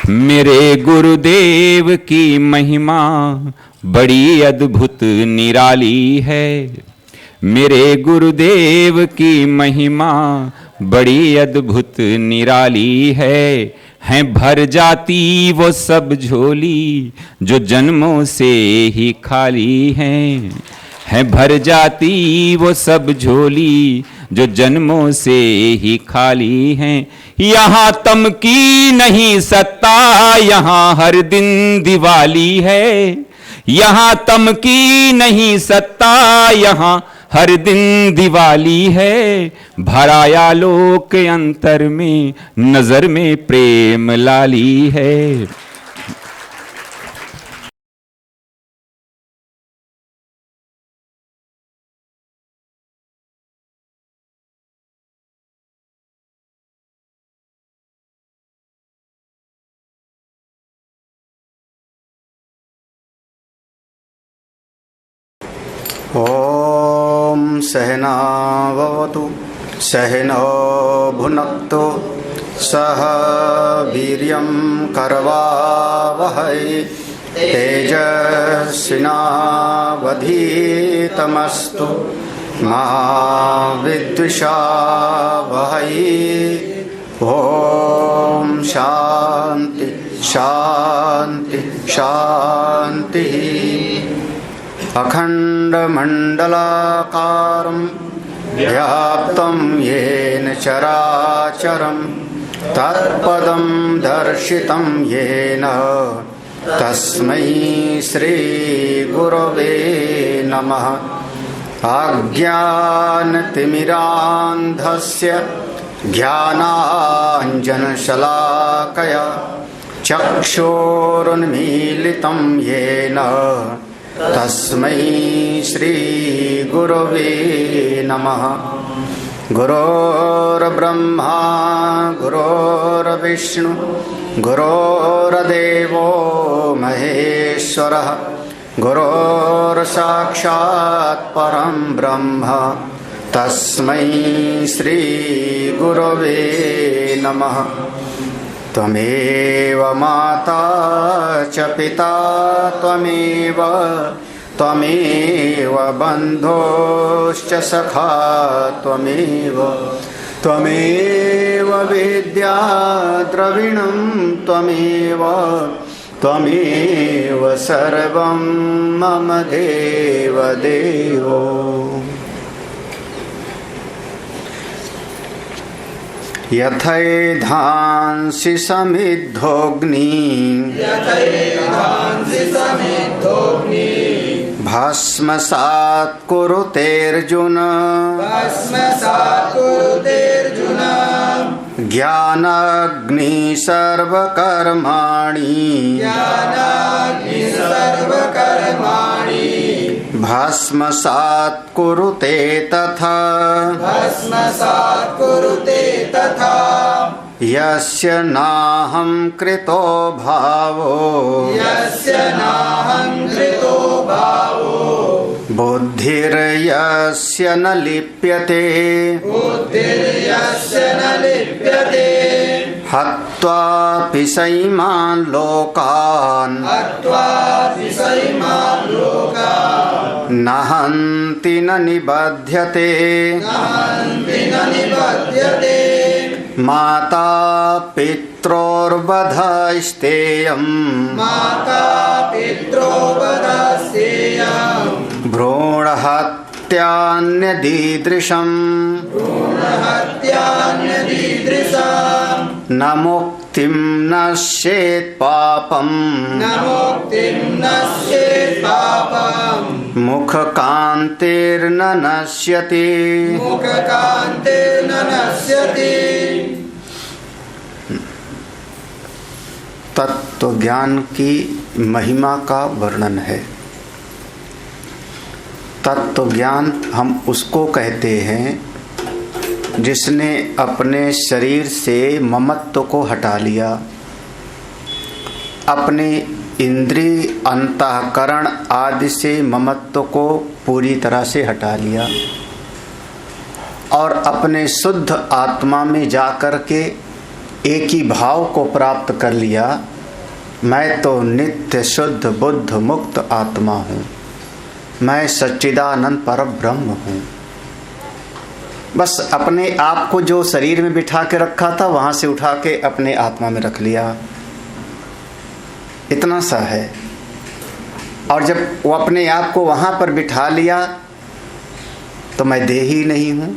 मेरे गुरुदेव की महिमा बड़ी अद्भुत निराली है। मेरे गुरुदेव की महिमा बड़ी अद्भुत निराली है भर जाती वो सब झोली जो जन्मों से ही खाली है भर जाती वो सब झोली जो जन्मों से ही खाली हैं। यहाँ तम की नहीं सत्ता, यहाँ हर दिन दिवाली है। यहाँ तम की नहीं सत्ता, यहाँ हर दिन दिवाली है। भराया लोक अंतर में नजर में प्रेम लाली है। ओम सहनावतु सहनो भुनक्तु सह वीर्यं करवावहै तेजस्विनावधीतमस्तु मा विद्विषावहै। ओम शांति शांति शांति। अखंडमंडलाकारं व्याप्तं येन चराचरं तत्पदं दर्शितं येन तस्मै श्रीगुरवे नमः। अज्ञानतिमिरान्धस्य ज्ञानाञ्जनशलाकया चक्षुरुन्मीलितं येन तस्मै श्रीगुरवे नमः। गुरोर्ब्रह्मा गुरोर्विष्णु गुरोर्देवो महेश्वरः गुरोर्साक्षात् परं ब्रह्म तस्मै श्रीगुरवे नमः। त्वमेव माता च पिता त्वमेव बन्धुश्च सखा त्वमेव विद्या द्रविणं त्वमेव सर्वं मम देवदेवो। यथैधांसि समिद्धोऽग्निः भस्मसात् कुरुतेऽर्जुन ज्ञानाग्निः सर्वकर्माणि भस्मसात् कुरुते तथा यस्य नाहं कृतो भावो बुद्धिर्यस्य न लिप्यते हत्वापि सैमान् लोकान् न हन्ति न निबध्यते। माता पित्रोर्वधस्तेयम् भ्रूणहत्यान्यदीदृशम् न मुक्तिं नश्येत् पापम् मुखकान्तिर्न नश्यति। तत्व ज्ञान की महिमा का वर्णन है। तत्व ज्ञान हम उसको कहते हैं जिसने अपने शरीर से ममत्व को हटा लिया, अपने इंद्रिय अंतःकरण आदि से ममत्व को पूरी तरह से हटा लिया और अपने शुद्ध आत्मा में जाकर के एक ही भाव को प्राप्त कर लिया मैं तो नित्य शुद्ध बुद्ध मुक्त आत्मा हूँ, मैं सच्चिदानंद परब्रह्म हूँ। बस अपने आप को जो शरीर में बिठा के रखा था वहाँ से उठा के अपने आत्मा में रख लिया, इतना सा है। और जब वो अपने आप को वहाँ पर बिठा लिया तो मैं देह ही नहीं हूँ।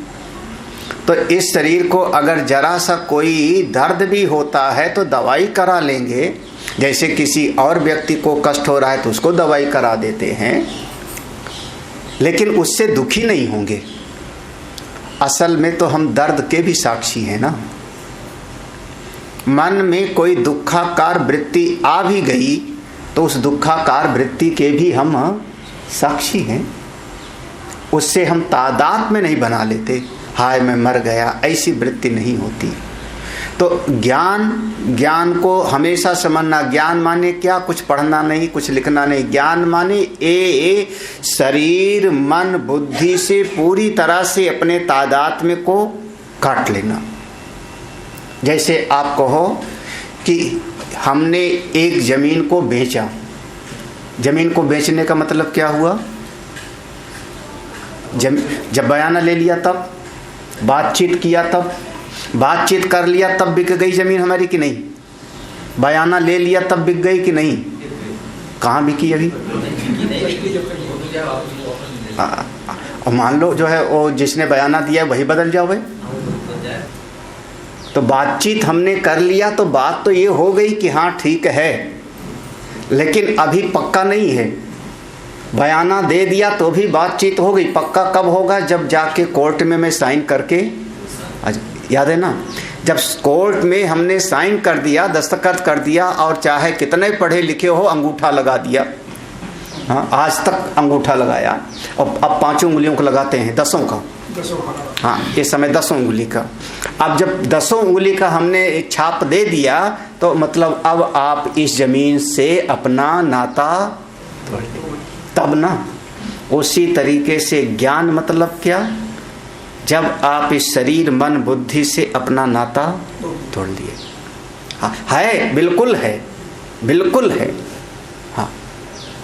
तो इस शरीर को अगर जरा सा कोई दर्द भी होता है तो दवाई करा लेंगे, जैसे किसी और व्यक्ति को कष्ट हो रहा है तो उसको दवाई करा देते हैं, लेकिन उससे दुखी नहीं होंगे। असल में तो हम दर्द के भी साक्षी हैं ना। मन में कोई दुखाकार वृत्ति आ भी गई तो उस दुखाकार वृत्ति के भी हम साक्षी हैं। उससे हम तादाद में नहीं बना लेते, हाय मैं मर गया, ऐसी वृत्ति नहीं होती। तो ज्ञान को हमेशा समझना। ज्ञान माने क्या? कुछ पढ़ना नहीं, कुछ लिखना नहीं। ज्ञान माने शरीर मन बुद्धि से पूरी तरह से अपने तादात्म्य को काट लेना। जैसे आप कहो कि हमने एक जमीन को बेचा। जमीन को बेचने का मतलब क्या हुआ? जब बयाना ले लिया तब, बातचीत किया तब, बातचीत कर लिया तब बिक गई जमीन हमारी कि नहीं? बयाना ले लिया तब बिक गई कि नहीं? कहाँ बिकी अभी? और मान लो जो है वो जिसने बयाना दिया वही बदल जाओ भाई। तो बातचीत हमने कर लिया तो बात तो ये हो गई कि हाँ ठीक है, लेकिन अभी पक्का नहीं है। बयाना दे दिया तो भी बातचीत हो गई, पक्का कब होगा? जब जाके कोर्ट में मैं साइन करके, याद है ना, जब कोर्ट में हमने साइन कर दिया, दस्तखत कर दिया, और चाहे कितने पढ़े लिखे हो अंगूठा लगा दिया। हाँ, आज तक अंगूठा लगाया और अब 5 उंगलियों को लगाते हैं, 10 का। हाँ, इस समय 10 उंगली का। अब जब 10 उंगली का हमने छाप दे दिया तो मतलब अब आप इस जमीन से अपना नाता तब ना। उसी तरीके से ज्ञान मतलब क्या? जब आप इस शरीर मन बुद्धि से अपना नाता तोड़ दिए। हाँ, है, बिल्कुल है, बिल्कुल है। हाँ,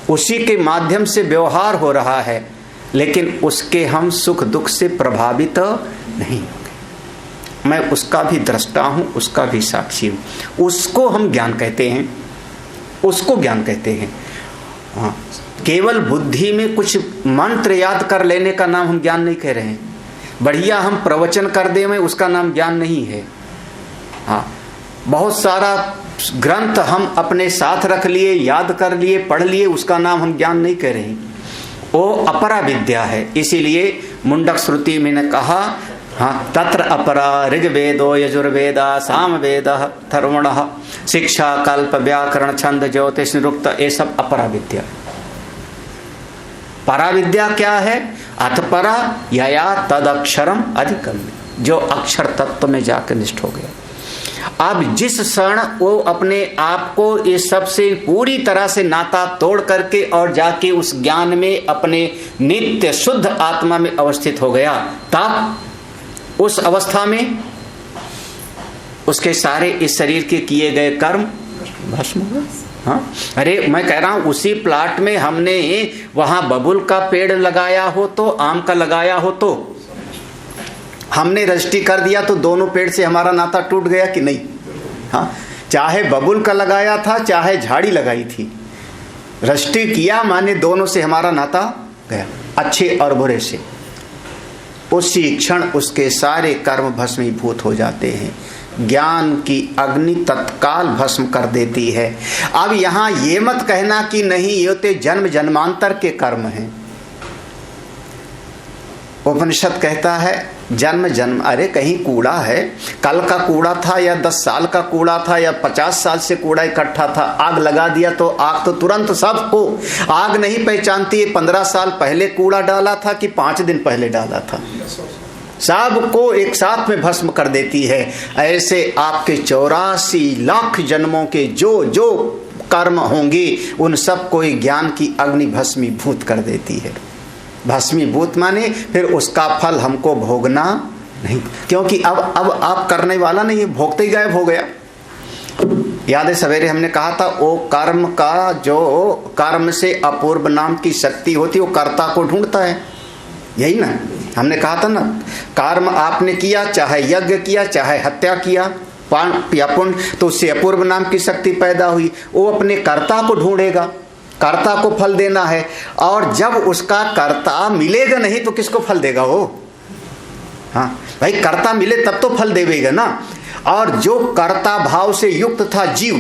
उसी के माध्यम से व्यवहार हो रहा है, लेकिन उसके हम सुख दुख से प्रभावित नहीं होंगे। मैं उसका भी दृष्टा हूँ, उसका भी साक्षी हूँ। उसको हम ज्ञान कहते हैं, उसको ज्ञान कहते हैं। हाँ, केवल बुद्धि में कुछ मंत्र याद कर लेने का नाम हम ज्ञान नहीं कह रहे हैं। बढ़िया हम प्रवचन कर दे में उसका नाम ज्ञान नहीं है। हाँ, बहुत सारा ग्रंथ हम अपने साथ रख लिए, याद कर लिए, पढ़ लिए, उसका नाम हम ज्ञान नहीं कह रहे हैं। वो अपरा विद्या है। इसीलिए मुंडक श्रुति में ने कहा, हाँ, तत्र अपरा ऋग्वेदो यजुर्वेदा सामवेद थर्वण शिक्षा कल्प व्याकरण छंद ज्योतिष निरुक्त, ये सब अपरा विद्या। परा विद्या क्या है? अतपरा यया तद अक्षरम अधिकम, जो अक्षर तत्व में जाकर निष्ठ हो गया। अब जिस क्षण वो अपने आप को इस सब से पूरी तरह से नाता तोड़ करके और जाके उस ज्ञान में अपने नित्य शुद्ध आत्मा में अवस्थित हो गया, तब उस अवस्था में उसके सारे इस शरीर के किए गए कर्म भस्म हो गए। हाँ, अरे मैं कह रहा हूं उसी प्लाट में हमने वहां बबुल का पेड़ लगाया हो तो, आम का लगाया हो तो, हमने रजिस्ट्री कर दिया तो दोनों पेड़ से हमारा नाता टूट गया कि नहीं? हाँ, चाहे बबुल का लगाया था चाहे झाड़ी लगाई थी, रजिस्ट्री किया माने दोनों से हमारा नाता गया, अच्छे और बुरे से। उसी क्षण उसके सारे कर्म भस्मीभूत हो जाते हैं। ज्ञान की अग्नि तत्काल भस्म कर देती है। अब यहां ये मत कहना कि नहीं ये तो जन्म जन्मांतर के कर्म हैं। उपनिषद कहता है जन्म जन्म, अरे कहीं कूड़ा है, कल का कूड़ा था या 10 साल का कूड़ा था या 50 साल से कूड़ा इकट्ठा था, आग लगा दिया तो आग तो तुरंत सबको, आग नहीं पहचानती है 15 साल पहले कूड़ा डाला था कि 5 दिन पहले डाला था, सबको एक साथ में भस्म कर देती है। ऐसे आपके 84 लाख जन्मों के जो जो कर्म होंगे उन सब को ज्ञान की अग्नि भस्मीभूत कर देती है। भस्मीभूत माने फिर उसका फल हमको भोगना नहीं, क्योंकि अब आप करने वाला नहीं है, भोगते ही गायब हो गया। याद है सवेरे हमने कहा था वो कर्म का, जो कर्म से अपूर्व नाम की शक्ति होती है वो कर्ता को ढूंढता है, यही ना हमने कहा था ना। कर्म आपने किया, चाहे यज्ञ किया, चाहे हत्या किया, पाप या पुण्य, तो उससे अपूर्व नाम की शक्ति पैदा हुई, वो अपने कर्ता को ढूंढेगा, कर्ता को फल देना है। और जब उसका कर्ता मिलेगा नहीं तो किसको फल देगा वो? हाँ भाई, कर्ता मिले तब तो फल देवेगा ना। और जो कर्ता भाव से युक्त था जीव,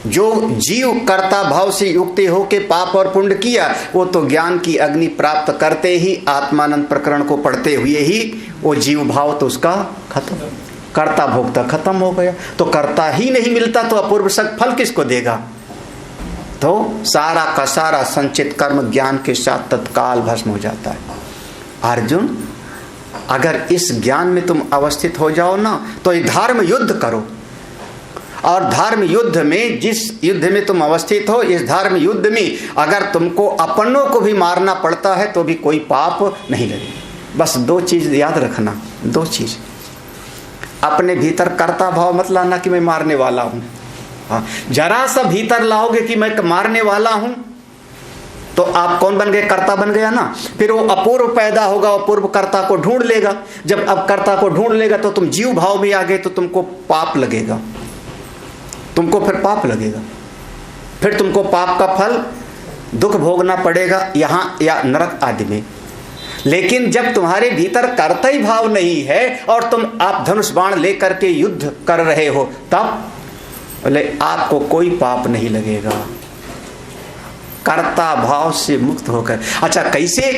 जो जीव कर्ता भाव से युक्त होके पाप और पुण्य किया, वो तो ज्ञान की अग्नि प्राप्त करते ही, आत्मानंद प्रकरण को पढ़ते हुए ही वो जीव भाव तो उसका खत्म, कर्ता भोक्ता खत्म हो गया। तो कर्ता ही नहीं मिलता तो अपूर्व सक फल किसको देगा? तो सारा का सारा संचित कर्म ज्ञान के साथ तत्काल भस्म हो जाता है। अर्जुन, अगर इस ज्ञान में तुम अवस्थित हो जाओ ना, तो ये धर्म युद्ध करो। और धर्म युद्ध में, जिस युद्ध में तुम अवस्थित हो, इस धर्म युद्ध में अगर तुमको अपनों को भी मारना पड़ता है तो भी कोई पाप नहीं लगेगा। बस दो चीज याद रखना, दो चीज। अपने भीतर कर्ता भाव मत लाना कि मैं मारने वाला हूं। हाँ, जरा सा भीतर लाओगे कि मैं मारने वाला हूं तो आप कौन बन गए? कर्ता बन गया ना। फिर वो अपूर्व पैदा होगा, अपूर्व कर्ता को ढूंढ लेगा। जब अब कर्ता को ढूंढ लेगा तो तुम जीव भाव में आ गए तो तुमको पाप लगेगा, तुमको फिर पाप लगेगा, फिर तुमको पाप का फल दुख भोगना पड़ेगा यहां या नरक आदि में। लेकिन जब तुम्हारे भीतर कर्ता ही भाव नहीं है और तुम आप धनुष बाण लेकर के युद्ध कर रहे हो, तब बोले आपको कोई पाप नहीं लगेगा, कर्ता भाव से मुक्त होकर। अच्छा कैसे?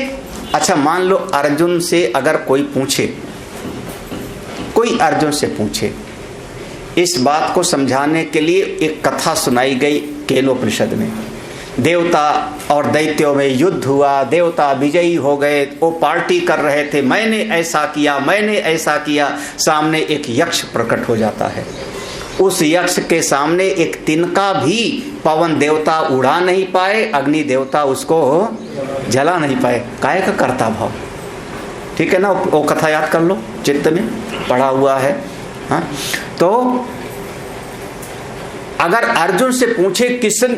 अच्छा मान लो अर्जुन से अगर कोई पूछे, कोई अर्जुन से पूछे, इस बात को समझाने के लिए एक कथा सुनाई गई केनोपनिषद में। देवता और दैत्यों में युद्ध हुआ, देवता विजयी हो गए, वो पार्टी कर रहे थे, मैंने ऐसा किया, मैंने ऐसा किया। सामने एक यक्ष प्रकट हो जाता है। उस यक्ष के सामने एक तिनका भी पवन देवता उड़ा नहीं पाए, अग्नि देवता उसको जला नहीं पाए। काहे का? कर्ता भाव। ठीक है ना? वो कथा याद कर लो, चित्त में पड़ा हुआ है। हाँ, तो अगर अर्जुन से पूछे किसन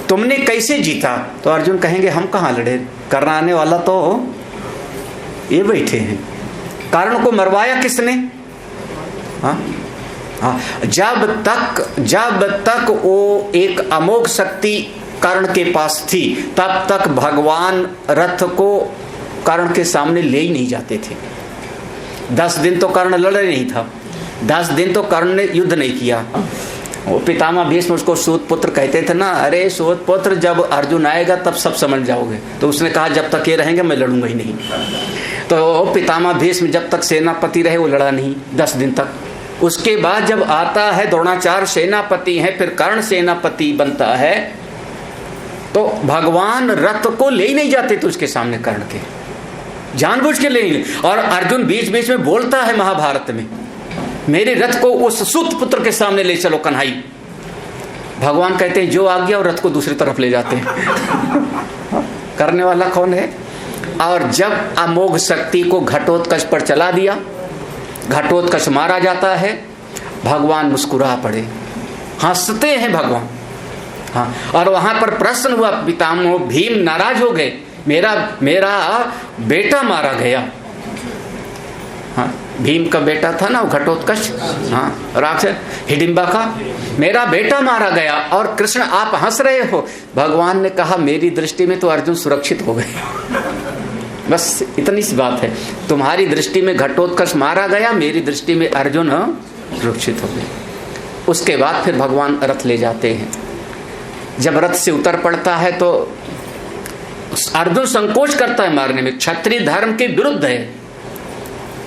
तुमने कैसे जीता, तो अर्जुन कहेंगे हम कहाँ लड़े, कराने वाला तो ये बैठे हैं, कारण को मरवाया किसने? हाँ हाँ, जब तक वो एक अमोघ शक्ति कर्ण के पास थी, तब तक भगवान रथ को कर्ण के सामने ले ही नहीं जाते थे। 10 दिन तो कर्ण लड़े नहीं था, 10 दिन तो कर्ण ने युद्ध नहीं किया। वो पितामह भीष्म उसको सूत पुत्र कहते थे ना, अरे सूत पुत्र जब अर्जुन आएगा तब सब समझ जाओगे। तो उसने कहा जब तक ये रहेंगे मैं लड़ूंगा ही नहीं। तो पितामह भीष्म जब तक सेनापति रहे वो लड़ा नहीं 10 दिन तक। उसके बाद जब आता है द्रोणाचार्य सेनापति है, फिर कर्ण सेनापति बनता है, तो भगवान रथ को ले ही नहीं जाते थे उसके सामने कर्ण के, जानबूझ के ले नहीं। और अर्जुन बीच बीच में बोलता है महाभारत में, मेरे रथ को उस सूत पुत्र के सामने ले चलो कन्हई। भगवान कहते हैं जो आ गया और रथ को दूसरी तरफ ले जाते हैं। करने वाला कौन है? और जब अमोघ शक्ति को घटोत्कच पर चला दिया, घटोत्कच मारा जाता है, भगवान मुस्कुरा पड़े, हंसते हैं भगवान। हाँ, और वहां पर प्रश्न हुआ, पितामह भीम नाराज हो गए, मेरा बेटा मारा गया। हाँ, भीम का बेटा था ना वो घटोत्कच, हाँ राक्षस हिडिंबा का, मेरा बेटा मारा गया और कृष्ण आप हंस रहे हो। भगवान ने कहा मेरी दृष्टि में तो अर्जुन सुरक्षित हो गए। बस इतनी सी बात है, तुम्हारी दृष्टि में घटोत्कच मारा गया, मेरी दृष्टि में अर्जुन सुरक्षित हो गए। उसके बाद फिर भगवान रथ ले जाते हैं। जब रथ से उतर पड़ता है तो अर्जुन संकोच करता है मारने में, क्षत्रिय धर्म के विरुद्ध है।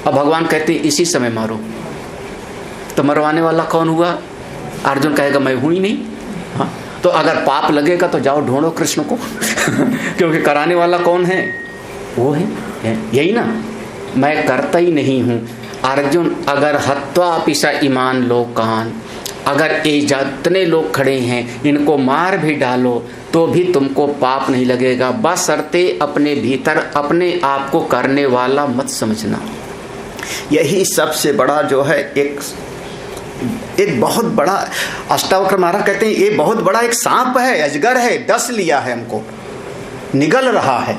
अब भगवान कहते हैं इसी समय मारो। तो मरवाने वाला कौन हुआ? अर्जुन कहेगा मैं हूं ही नहीं। हाँ, तो अगर पाप लगेगा तो जाओ ढूंढो कृष्ण को। क्योंकि कराने वाला कौन है? वो है, यही ना, मैं करता ही नहीं हूं। अर्जुन अगर हत्वा पिसा ईमान लोकान, अगर ये जितने लोग खड़े हैं इनको मार भी डालो तो भी तुमको पाप नहीं लगेगा, बशर्ते अपने भीतर अपने आप को करने वाला मत समझना। यही सबसे बड़ा जो है एक एक बहुत बड़ा, अष्टावक्र महाराज कहते हैं ये बहुत बड़ा एक सांप है, अजगर है, डस लिया है हमको, निगल रहा है,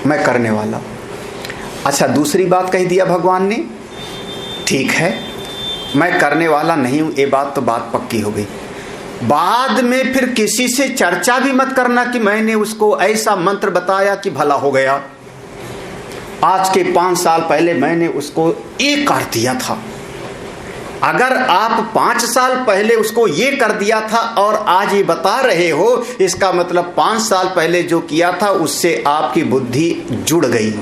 मैं करने वाला। अच्छा, दूसरी बात कह दिया भगवान ने, ठीक है मैं करने वाला नहीं हूं, ये बात तो बात पक्की हो गई। बाद में फिर किसी से चर्चा भी मत करना कि मैंने उसको ऐसा मंत्र बताया कि भला हो गया। आज के 5 साल पहले मैंने उसको ये कर दिया था। अगर आप 5 साल पहले उसको ये कर दिया था और आज ये बता रहे हो, इसका मतलब 5 साल पहले जो किया था उससे आपकी बुद्धि जुड़ गई।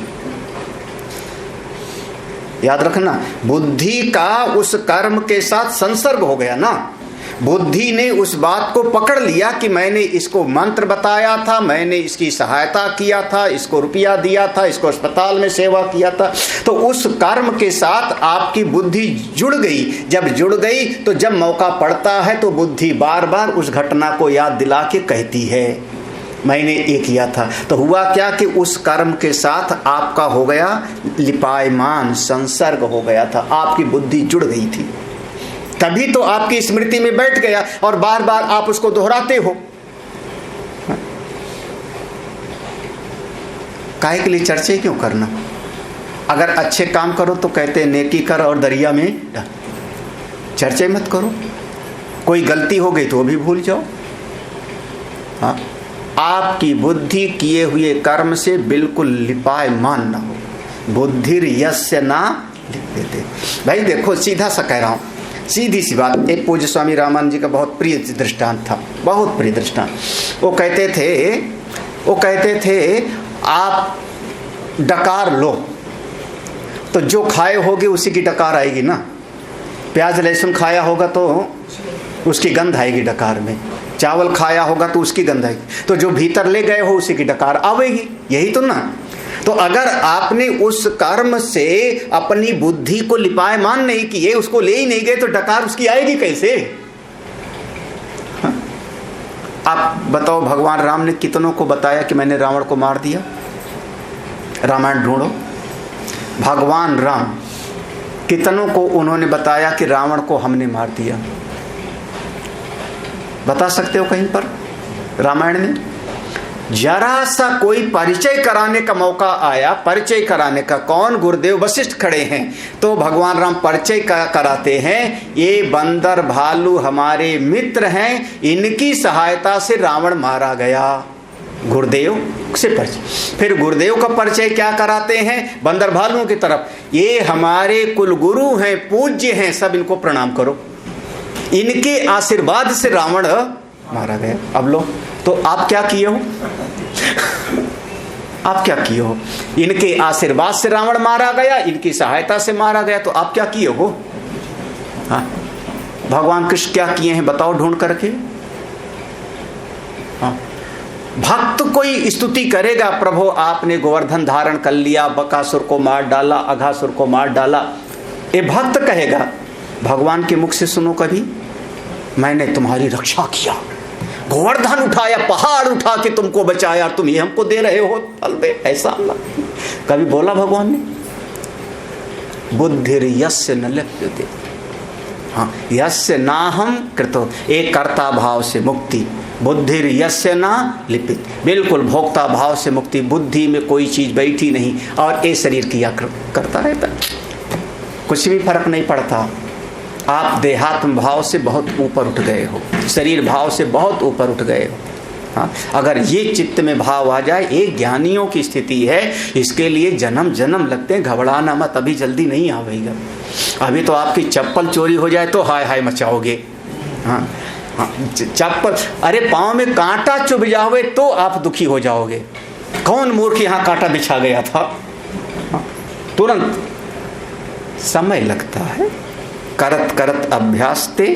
याद रखना, बुद्धि का उस कर्म के साथ संसर्ग हो गया ना। बुद्धि ने उस बात को पकड़ लिया कि मैंने इसको मंत्र बताया था, मैंने इसकी सहायता किया था, इसको रुपया दिया था, इसको अस्पताल में सेवा किया था, तो उस कर्म के साथ आपकी बुद्धि जुड़ गई। जब जुड़ गई तो जब मौका पड़ता है तो बुद्धि बार बार उस घटना को याद दिला के कहती है मैंने ये किया था। तो हुआ क्या कि उस कर्म के साथ आपका हो गया लिपायमान, संसर्ग हो गया था, आपकी बुद्धि जुड़ गई थी, तभी तो आपकी स्मृति में बैठ गया और बार बार आप उसको दोहराते हो। काहे के लिए चर्चे क्यों करना? अगर अच्छे काम करो तो कहते हैं नेकी कर और दरिया में डाल, चर्चे मत करो। कोई गलती हो गई तो वो भी भूल जाओ। हाँ, आपकी बुद्धि किए हुए कर्म से बिल्कुल लिपायमान ना हो। बुद्धिर यस्य ना लिप्यते। भाई देखो, सीधा सा कह रहा हूं, सीधी सी बात। एक पूज्य स्वामी रामानंद जी का बहुत प्रिय दृष्टांत था, बहुत प्रिय दृष्टांत। वो कहते थे आप डकार लो तो जो खाए होगे उसी की डकार आएगी ना। प्याज लहसुन खाया होगा तो उसकी गंध आएगी डकार में, चावल खाया होगा तो उसकी गंध आएगी, तो जो भीतर ले गए हो उसी की डकार आवेगी। यही तो ना। तो अगर आपने उस कर्म से अपनी बुद्धि को लिपायमान नहीं किए, उसको ले ही नहीं गए, तो डकार उसकी आएगी कैसे? हाँ? आप बताओ, भगवान राम ने कितनों को बताया कि मैंने रावण को मार दिया? रामायण ढूंढो, भगवान राम कितनों को उन्होंने बताया कि रावण को हमने मार दिया? बता सकते हो कहीं पर रामायण में? जरा सा कोई परिचय कराने का मौका आया, परिचय कराने का, कौन? गुरुदेव वशिष्ठ खड़े हैं तो भगवान राम परिचय कराते हैं, ये बंदर भालू हमारे मित्र हैं, इनकी सहायता से रावण मारा गया। गुरुदेव से परिचय। फिर गुरुदेव का परिचय क्या कराते हैं? बंदर भालुओं की तरफ, ये हमारे कुल गुरु हैं, पूज्य हैं, सब इनको प्रणाम करो, इनके आशीर्वाद से रावण मारा गया। अब लो, तो आप क्या किए हो? आप क्या किए हो? इनके आशीर्वाद से रावण मारा गया, इनकी सहायता से मारा गया, तो आप क्या किए हो? हाँ, भगवान कृष्ण क्या किए हैं बताओ ढूंढ करके। हाँ, भक्त कोई स्तुति करेगा, प्रभु आपने गोवर्धन धारण कर लिया, बकासुर को मार डाला, अघासुर को मार डाला, ये भक्त कहेगा। भगवान के मुख से सुनो कभी, मैंने तुम्हारी रक्षा किया, गोवर्धन उठाया, पहाड़ उठा के तुमको बचाया, तुम ये हमको दे रहे हो फल दे, ऐसा कभी बोला भगवान ने? बुद्धिर यस्य न लिप्यते। हाँ, यस्य नाहम कृतो, एक कर्ता भाव से मुक्ति, बुद्धिर यस्य ना लिपित, बिल्कुल भोक्ता भाव से मुक्ति। बुद्धि में कोई चीज बैठी नहीं और ये शरीर किया करता रहता, कुछ भी फर्क नहीं पड़ता। आप देहात्म भाव से बहुत ऊपर उठ गए हो, शरीर भाव से बहुत ऊपर उठ गए हो। हाँ, अगर ये चित्त में भाव आ जाए, ये ज्ञानियों की स्थिति है। इसके लिए जन्म जन्म लगते हैं, घबराना मत, अभी जल्दी नहीं आवेगा। अभी तो आपकी चप्पल चोरी हो जाए तो हाय हाय मचाओगे। हाँ हाँ, चप्पल, अरे पाँव में कांटा चुभ जाओगे तो आप दुखी हो जाओगे। कौन मूर्ख यहाँ कांटा बिछा गया था? हाँ, तुरंत समय लगता है। करत करत अभ्यास ते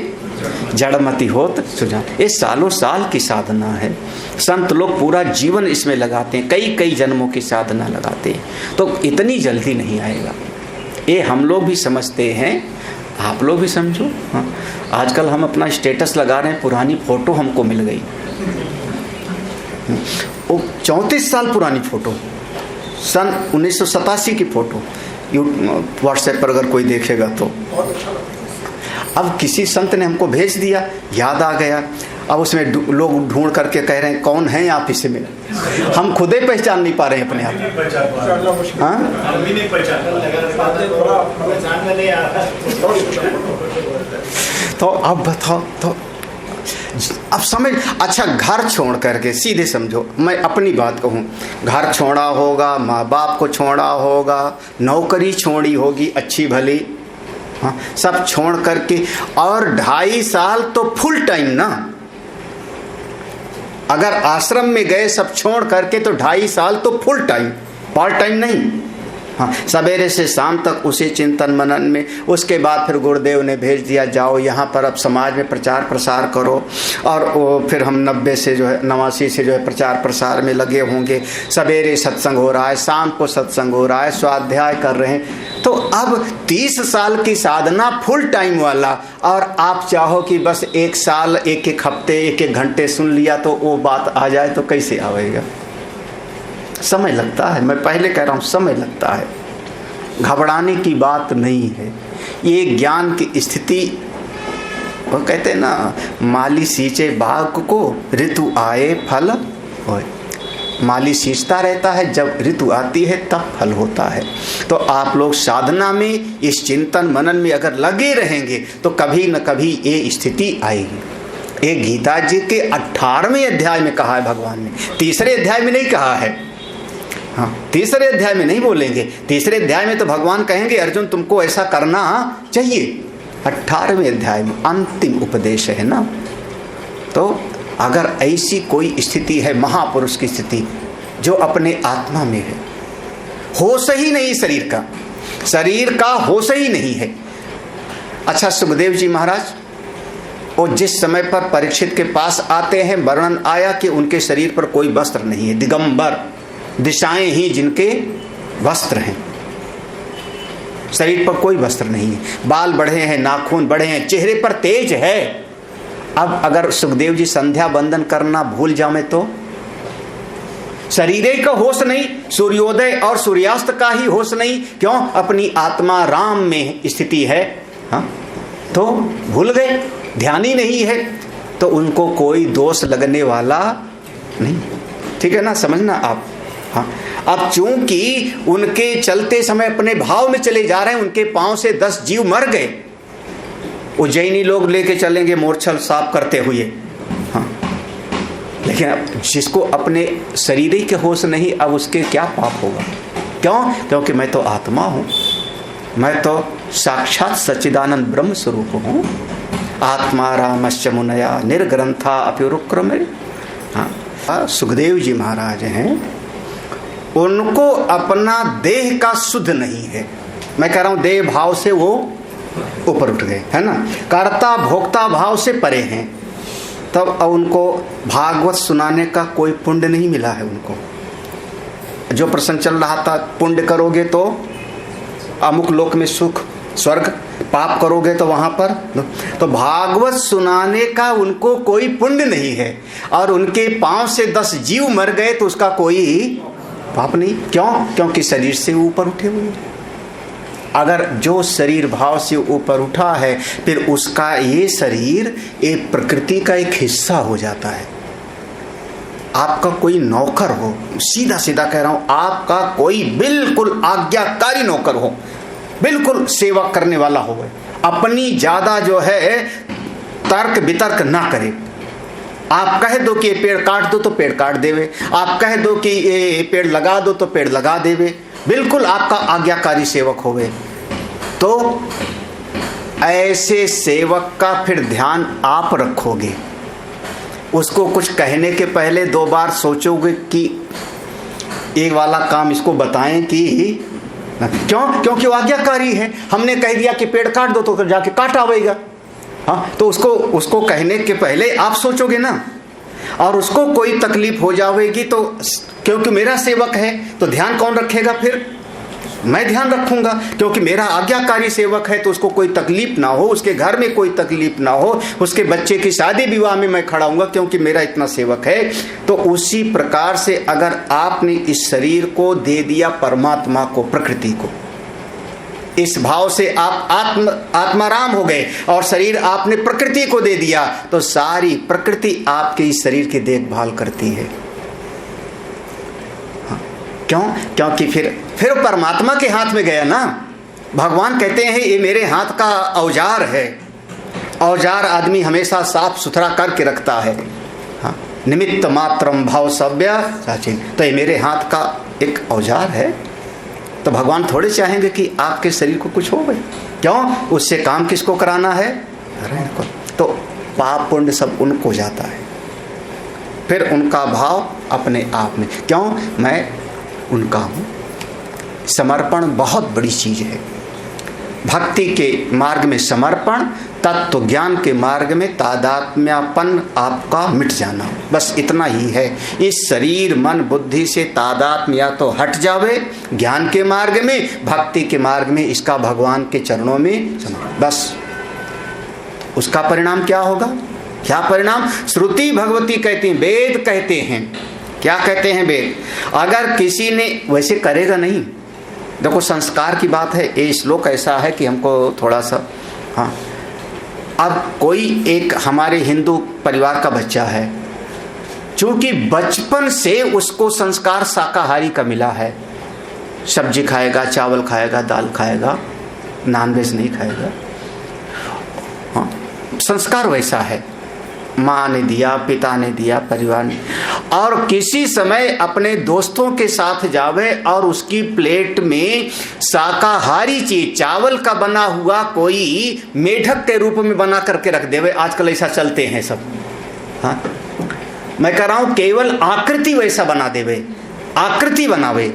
जड़मति होत सुजान, ये सालों साल की साधना है। संत लोग पूरा जीवन इसमें लगाते हैं, कई कई जन्मों की साधना लगाते हैं, तो इतनी जल्दी नहीं आएगा। ये हम लोग भी समझते हैं, आप लोग भी समझो। हाँ, आजकल हम अपना स्टेटस लगा रहे हैं, पुरानी फोटो हमको मिल गई, वो 34 साल पुरानी फोटो, सन 1987 की फोटो। व्हाट्सएप पर अगर कोई देखेगा तो। अब किसी संत ने हमको भेज दिया, याद आ गया। अब उसमें लोग ढूंढ करके कह रहे हैं कौन है आप इसमें, हम खुद ही पहचान नहीं पा रहे हैं अपने आप। तो अब बताओ, तो अब समझ, अच्छा घर छोड़ करके सीधे समझो, मैं अपनी बात कहूँ, घर छोड़ा होगा, माँ बाप को छोड़ा होगा, नौकरी छोड़ी होगी अच्छी भली, हाँ, सब छोड़ करके, और 2.5 साल तो फुल टाइम ना, अगर आश्रम में गए सब छोड़ करके तो 2.5 साल तो फुल टाइम, पार्ट टाइम नहीं। हाँ, सवेरे से शाम तक उसी चिंतन मनन में। उसके बाद फिर गुरुदेव ने भेज दिया जाओ यहाँ पर अब समाज में प्रचार प्रसार करो, और फिर हम 89 से जो है प्रचार प्रसार में लगे होंगे। सवेरे सत्संग हो रहा है, शाम को सत्संग हो रहा है, स्वाध्याय कर रहे हैं। तो अब 30 साल की साधना फुल टाइम वाला, और आप चाहो कि बस 1 साल 1-1 हफ्ते 1-1 घंटे सुन लिया तो वो बात आ जाए, तो कैसे आएगा? समय लगता है, मैं पहले कह रहा हूँ समय लगता है, घबराने की बात नहीं है। ये ज्ञान की स्थिति, वो कहते हैं ना, माली सींचे बाग को ऋतु आए फल होए। माली सींचता रहता है, जब ऋतु आती है तब फल होता है। तो आप लोग साधना में, इस चिंतन मनन में अगर लगे रहेंगे तो कभी न कभी ये स्थिति आएगी। ये गीता जी के 18वें अध्याय में कहा है भगवान ने, 3रे अध्याय में नहीं कहा है। हाँ, 3रे अध्याय में नहीं बोलेंगे, 3रे अध्याय में तो भगवान कहेंगे अर्जुन तुमको ऐसा करना चाहिए। 18वें अध्याय में अंतिम उपदेश है ना। तो अगर ऐसी कोई स्थिति है, महापुरुष की स्थिति, जो अपने आत्मा में है, होश ही नहीं शरीर का होश ही नहीं है। अच्छा, सुखदेव जी महाराज वो जिस समय पर परीक्षित के पास आते हैं, वर्णन आया कि उनके शरीर पर कोई वस्त्र नहीं है, दिगंबर, दिशाएं ही जिनके वस्त्र हैं, शरीर पर कोई वस्त्र नहीं है, बाल बढ़े हैं, नाखून बढ़े हैं, चेहरे पर तेज है। अब अगर सुखदेव जी संध्या बंदन करना भूल जावे तो शरीर का होश नहीं, सूर्योदय और सूर्यास्त का ही होश नहीं, क्यों? अपनी आत्मा राम में स्थिति है। हाँ, तो भूल गए, ध्यान ही नहीं है, तो उनको कोई दोष लगने वाला नहीं। ठीक है ना, समझना आप। हाँ, अब चूंकि उनके चलते समय अपने भाव में चले जा रहे हैं, उनके पांव से 10 जीव मर गए। उज्जैनी लोग लेके चलेंगे मोरछल साफ करते हुए। हाँ, लेकिन अब जिसको अपने शरीर के होश नहीं, अब उसके क्या पाप होगा? क्यों? क्योंकि मैं तो आत्मा हूं, मैं तो साक्षात सच्चिदानंद ब्रह्म स्वरूप हूं। आत्मा रामश्च मुनया निर्ग्रंथा अप्युरुक्रम। हाँ, सुखदेव जी महाराज हैं, उनको अपना देह का शुद्ध नहीं है। मैं कह रहा हूं देह भाव से वो ऊपर उठ गए, है ना, कर्ता भोक्ता भाव से परे हैं। तब उनको भागवत सुनाने का कोई पुण्य नहीं मिला है। उनको जो प्रसंग चल रहा था, पुण्य करोगे तो अमुक लोक में सुख स्वर्ग, पाप करोगे तो वहां पर, तो भागवत सुनाने का उनको कोई पुण्य नहीं है। और उनके पांव से 10 जीव मर गए तो उसका कोई पाप नहीं। क्यों? क्योंकि शरीर से ऊपर उठे हुए। अगर जो शरीर भाव से ऊपर उठा है, फिर उसका ये शरीर एक प्रकृति का एक हिस्सा हो जाता है। आपका कोई नौकर हो, सीधा सीधा कह रहा हूं, आपका कोई बिल्कुल आज्ञाकारी नौकर हो, बिल्कुल सेवा करने वाला हो, अपनी ज्यादा जो है तर्क वितर्क ना करे। आप कह दो कि ये पेड़ काट दो तो पेड़ काट देवे, आप कह दो कि ये पेड़ लगा दो तो पेड़ लगा देवे, बिल्कुल आपका आज्ञाकारी सेवक होवे। तो ऐसे सेवक का फिर ध्यान आप रखोगे, उसको कुछ कहने के पहले 2 बार सोचोगे कि एक वाला काम इसको बताएं कि क्यों? क्योंकि वो आज्ञाकारी है। हमने कह दिया कि पेड़ काट दो तो जाके काट आवेगा। हाँ, तो उसको कहने के पहले आप सोचोगे ना, और उसको कोई तकलीफ हो जाएगी तो क्योंकि मेरा सेवक है तो ध्यान कौन रखेगा? फिर मैं ध्यान रखूंगा, क्योंकि मेरा आज्ञाकारी सेवक है तो उसको कोई तकलीफ ना हो, उसके घर में कोई तकलीफ ना हो, उसके बच्चे की शादी विवाह में मैं खड़ा हूंगा क्योंकि मेरा इतना सेवक है। तो उसी प्रकार से अगर आपने इस शरीर को दे दिया परमात्मा को, प्रकृति को, इस भाव से आप आत्माराम हो गए और शरीर आपने प्रकृति को दे दिया, तो सारी प्रकृति आपके इस शरीर की देखभाल करती है। हाँ, क्यों? क्योंकि फिर परमात्मा के हाथ में गया ना। भगवान कहते हैं ये मेरे हाथ का औजार है। औजार आदमी हमेशा साफ सुथरा करके रखता है। हाँ, निमित्त मात्रम भाव सव्य साचिन, तो ये मेरे हाथ का एक औजार है। तो भगवान थोड़े चाहेंगे कि आपके शरीर को कुछ हो गए। क्यों? उससे काम किसको कराना है? को। तो पाप पुण्य सब उनको जाता है, फिर उनका भाव अपने आप में। क्यों? मैं उनका हूँ। समर्पण बहुत बड़ी चीज है। भक्ति के मार्ग में समर्पण, तत्व ज्ञान के मार्ग में तादात्म्यपन आपका मिट जाना, बस इतना ही है। इस शरीर मन बुद्धि से तादात्म्य या तो हट जावे ज्ञान के मार्ग में, भक्ति के मार्ग में इसका भगवान के चरणों में बस। उसका परिणाम क्या होगा? क्या परिणाम? श्रुति भगवती कहती हैं, वेद कहते हैं। क्या कहते हैं वेद? अगर किसी ने वैसे करेगा नहीं, देखो संस्कार की बात है। ये श्लोक ऐसा है कि हमको थोड़ा सा, हाँ, अब कोई एक हमारे हिंदू परिवार का बच्चा है, चूंकि बचपन से उसको संस्कार शाकाहारी का मिला है, सब्जी खाएगा, चावल खाएगा, दाल खाएगा, नॉनवेज नहीं खाएगा। हाँ, संस्कार वैसा है, माँ ने दिया, पिता ने दिया, परिवार ने। और किसी समय अपने दोस्तों के साथ जावे और उसकी प्लेट में शाकाहारी चीज, चावल का बना हुआ कोई मेढक के रूप में बना करके रख देवे। आजकल ऐसा चलते हैं सब। हाँ, मैं कह रहा हूं केवल आकृति वैसा बना देवे, आकृति बनावे,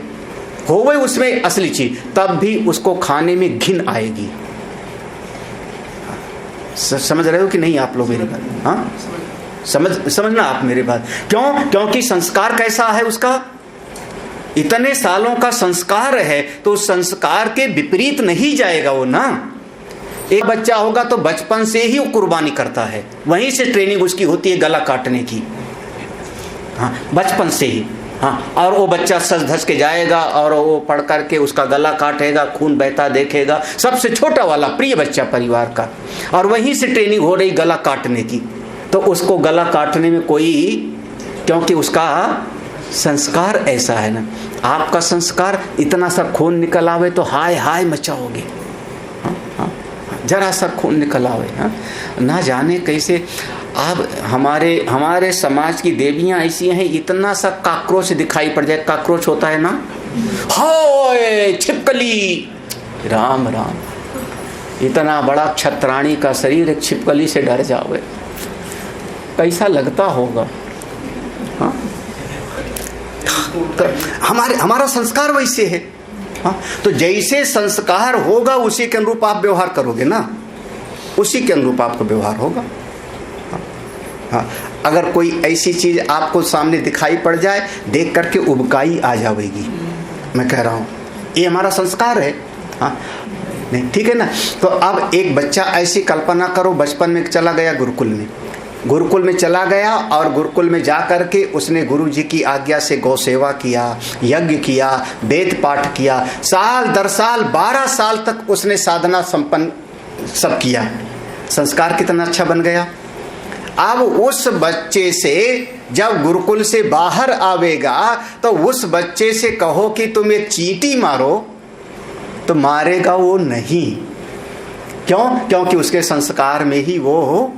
होवे उसमें असली चीज, तब भी उसको खाने में घिन आएगी। समझ रहे हो कि नहीं आप लोग मेरी बात? हाँ, समझना आप मेरी बात। क्यों? क्योंकि संस्कार कैसा है उसका? इतने सालों का संस्कार है, तो संस्कार के विपरीत नहीं जाएगा वो ना। एक बच्चा होगा तो बचपन से ही वो कुर्बानी करता है, वहीं से ट्रेनिंग उसकी होती है गला काटने की। हाँ, बचपन से ही। हाँ, और वो बच्चा सज धज के जाएगा और वो पढ़ करके उसका गला काटेगा, खून बहता देखेगा, सबसे छोटा वाला प्रिय बच्चा परिवार का, और वहीं से ट्रेनिंग हो रही गला काटने की। तो उसको गला काटने में कोई, क्योंकि उसका संस्कार ऐसा है ना। आपका संस्कार इतना सा खून निकल आवे तो हाय हाय मचाओगे। हाँ, हाँ, जरा सा खून निकल आवे, हाँ, ना जाने कैसे। अब हमारे समाज की देवियां ऐसी हैं, इतना सा काक्रोच दिखाई पड़ जाए, काक्रोच होता है ना, हाय छिपकली, राम राम, इतना बड़ा छत्राणी का शरीर एक छिपकली से डर जावे, कैसा लगता होगा। हाँ? तो हमारा संस्कार वैसे है। हाँ? तो जैसे संस्कार होगा उसी के अनुरूप आप व्यवहार करोगे ना, उसी के अनुरूप आपका व्यवहार होगा। हाँ, अगर कोई ऐसी चीज आपको सामने दिखाई पड़ जाए, देख करके उबकाई आ जाएगी। मैं कह रहा हूँ ये हमारा संस्कार है। हाँ, नहीं, ठीक है ना। तो अब एक बच्चा ऐसी कल्पना करो, बचपन में चला गया गुरुकुल में चला गया, और गुरुकुल में जा करके उसने गुरु जी की आज्ञा से गौ सेवा किया, यज्ञ किया, वेद पाठ किया, साल दर साल 12 साल तक उसने साधना संपन्न सब किया। संस्कार कितना अच्छा बन गया। अब उस बच्चे से जब गुरुकुल से बाहर आवेगा तो उस बच्चे से कहो कि तुम एक चींटी मारो तो मारेगा वो नहीं। क्यों? क्योंकि उसके संस्कार में ही वो हो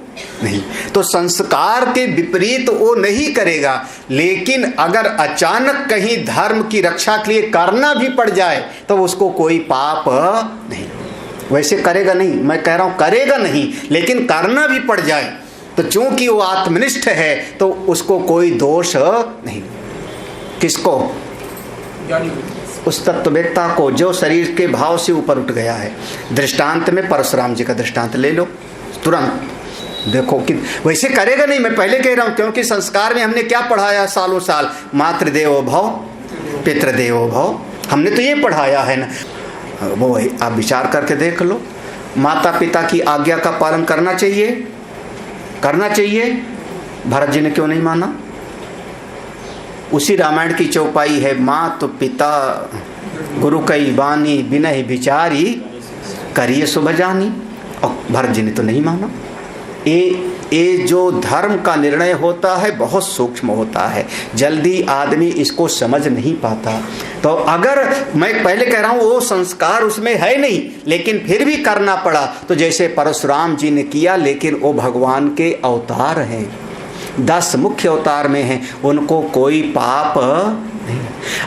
नहीं। तो संस्कार के विपरीत वो नहीं करेगा। लेकिन अगर अचानक कहीं धर्म की रक्षा के लिए करना भी पड़ जाए तो उसको कोई पाप नहीं, वैसे करेगा नहीं, मैं कह रहा हूं करेगा नहीं, लेकिन करना भी पड़ जाए तो चूंकि वो आत्मनिष्ठ है तो उसको कोई दोष नहीं। किसको? उस तत्ववेत्ता को जो शरीर के भाव से ऊपर उठ गया है। दृष्टांत में परशुराम जी का दृष्टांत ले लो, तुरंत देखो कि वैसे करेगा नहीं। मैं पहले कह रहा हूं क्योंकि संस्कार में हमने क्या पढ़ाया सालों साल, मातृदेवो भव पितृदेवो भव, हमने तो ये पढ़ाया है ना। वो आप विचार करके देख लो, माता पिता की आज्ञा का पालन करना चाहिए, भरत जी ने क्यों नहीं माना? उसी रामायण की चौपाई है, माँ तो पिता गुरु कई बानी बिनहि विचारी करिए सुबह जानी, और भरत जी ने तो नहीं माना। ये जो धर्म का निर्णय होता है बहुत सूक्ष्म होता है, जल्दी आदमी इसको समझ नहीं पाता। तो अगर मैं पहले कह रहा हूं वो संस्कार उसमें है नहीं, लेकिन फिर भी करना पड़ा, तो जैसे परशुराम जी ने किया, लेकिन वो भगवान के अवतार हैं, 10 मुख्य अवतार में हैं, उनको कोई पाप नहीं।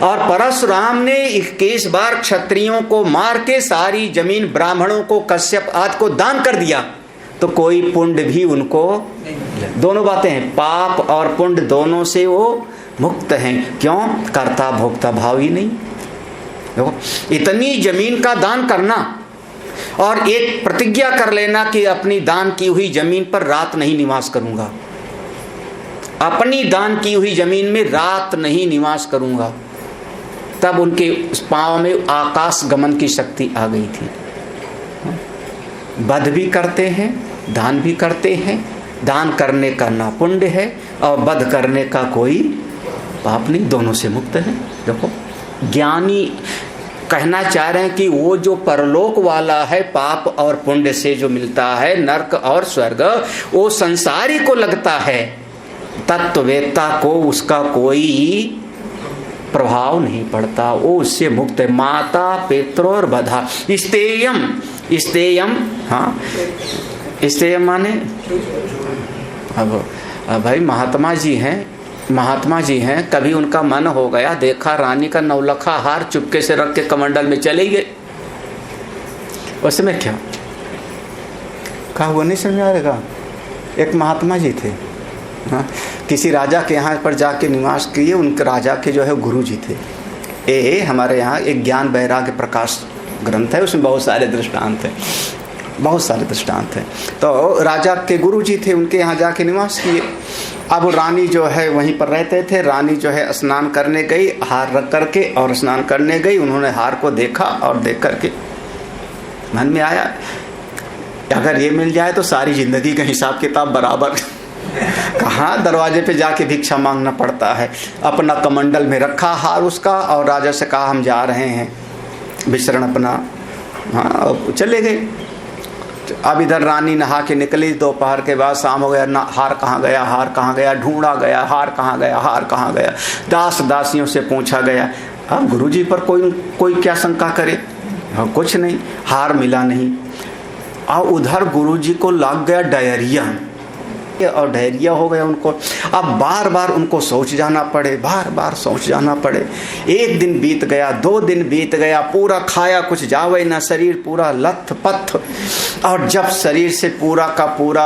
और परशुराम ने 21 बार क्षत्रियों को मार के सारी जमीन ब्राह्मणों को, कश्यप आदि को दान कर दिया, तो कोई पुण्य भी उनको, दोनों बातें हैं, पाप और पुण्य दोनों से वो मुक्त हैं। क्यों? कर्ता भोक्ता भाव ही नहीं। देखो, इतनी जमीन का दान करना और एक प्रतिज्ञा कर लेना कि अपनी दान की हुई जमीन पर रात नहीं निवास करूंगा, अपनी दान की हुई जमीन में रात नहीं निवास करूंगा, तब उनके पांव में आकाश गमन की शक्ति आ गई थी। वध भी करते हैं, दान भी करते हैं, दान करने का ना पुण्य है और वध करने का कोई पाप नहीं, दोनों से मुक्त है। देखो, ज्ञानी कहना चाह रहे हैं कि वो जो परलोक वाला है, पाप और पुण्य से जो मिलता है, नरक और स्वर्ग, वो संसारी को लगता है, तत्ववेत्ता को उसका कोई प्रभाव नहीं पड़ता, वो उससे मुक्त है। माता पित्रोर बधा इस्तेयम, हाँ इस्तेयम माने, अब भाई महात्मा जी हैं, कभी उनका मन हो गया, देखा रानी का 9 लखा हार चुपके से रख के कमंडल में चले गए, उसमें क्या कहा वो नहीं समझ आएगा। एक महात्मा जी थे, हाँ, किसी राजा के यहाँ पर जाके निवास किए, उनके राजा के जो है गुरु जी थे। ये हमारे यहाँ एक ज्ञान वैराग्य प्रकाश ग्रंथ है, उसमें बहुत सारे दृष्टांत हैं। तो राजा के गुरु जी थे, उनके यहाँ जाके निवास किए। अब रानी जो है वहीं पर रहते थे, रानी जो है स्नान करने गई, हार रख करके और स्नान करने गई। उन्होंने हार को देखा और देख करके मन में आया, अगर ये मिल जाए तो सारी जिंदगी का हिसाब किताब बराबर। कहाँ दरवाजे पे जाके भिक्षा मांगना पड़ता है। अपना कमंडल में रखा हार उसका और राजा से कहा हम जा रहे हैं विचरण अपना, हाँ चले गए। अब इधर रानी नहा के निकली, दोपहर के बाद शाम हो गया, हार कहाँ गया, ढूंढा गया, हार कहाँ गया। दास दासियों से पूछा गया। अब गुरुजी पर कोई क्या शंका करे, हाँ कुछ नहीं, हार मिला नहीं। और उधर गुरुजी को लग गया डायरिया, और डायरिया हो गया उनको। अब बार बार उनको सोच जाना पड़े। 1 दिन बीत गया, 2 दिन बीत गया, पूरा खाया कुछ जावे ना, शरीर पूरा लथ पथ। और जब शरीर से पूरा का पूरा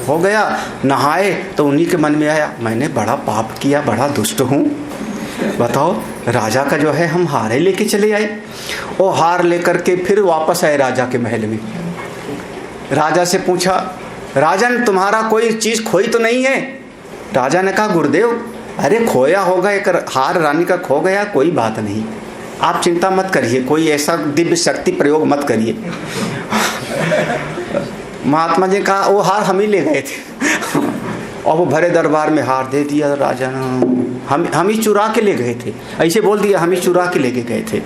हो गया, नहाए, तो उन्हीं के मन में आया मैंने बड़ा पाप किया, बड़ा दुष्ट हूँ। बताओ, राजा का जो है हम हारे लेके चले आए। वो हार लेकर के फिर वापस आए राजा के महल में। राजा से पूछा, राजन तुम्हारा कोई चीज खोई तो नहीं है? राजा ने कहा गुरुदेव, अरे खोया होगा, एक हार रानी का खो गया, कोई बात नहीं, आप चिंता मत करिए, कोई ऐसा दिव्य शक्ति प्रयोग मत करिए। महात्मा जी कहा वो हार हम ही ले गए थे। और वो भरे दरबार में हार दे दिया राजा ने, हम ही चुरा के ले गए थे, ऐसे बोल दिया, हम ही चुरा के लेके गए थे।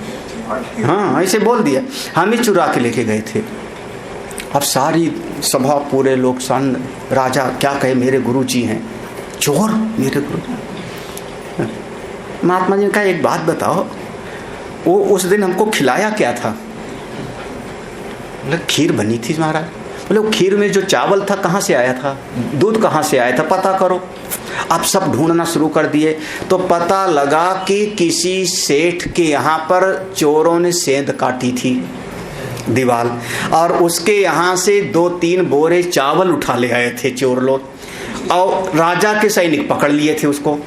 हाँ ऐसे बोल दिया, हम ही चुरा के लेके गए थे। अब सारी सभा, पूरे लोग सन, राजा क्या कहे, मेरे गुरुजी हैं चोर, मेरे गुरु। महात्मा जी ने कहा एक बात बताओ, वो उस दिन हमको खिलाया क्या था? बोले खीर बनी थी महाराज। बोले खीर में जो चावल था कहाँ से आया था, दूध कहाँ से आया था, पता करो। अब सब ढूंढना शुरू कर दिए, तो पता लगा कि किसी सेठ के यहाँ पर चोरों ने सेंध काटी थी दीवार, और उसके यहाँ से 2-3 बोरे चावल उठा ले आए थे चोर लोग, और राजा के सैनिक पकड़ लिए थे उसको,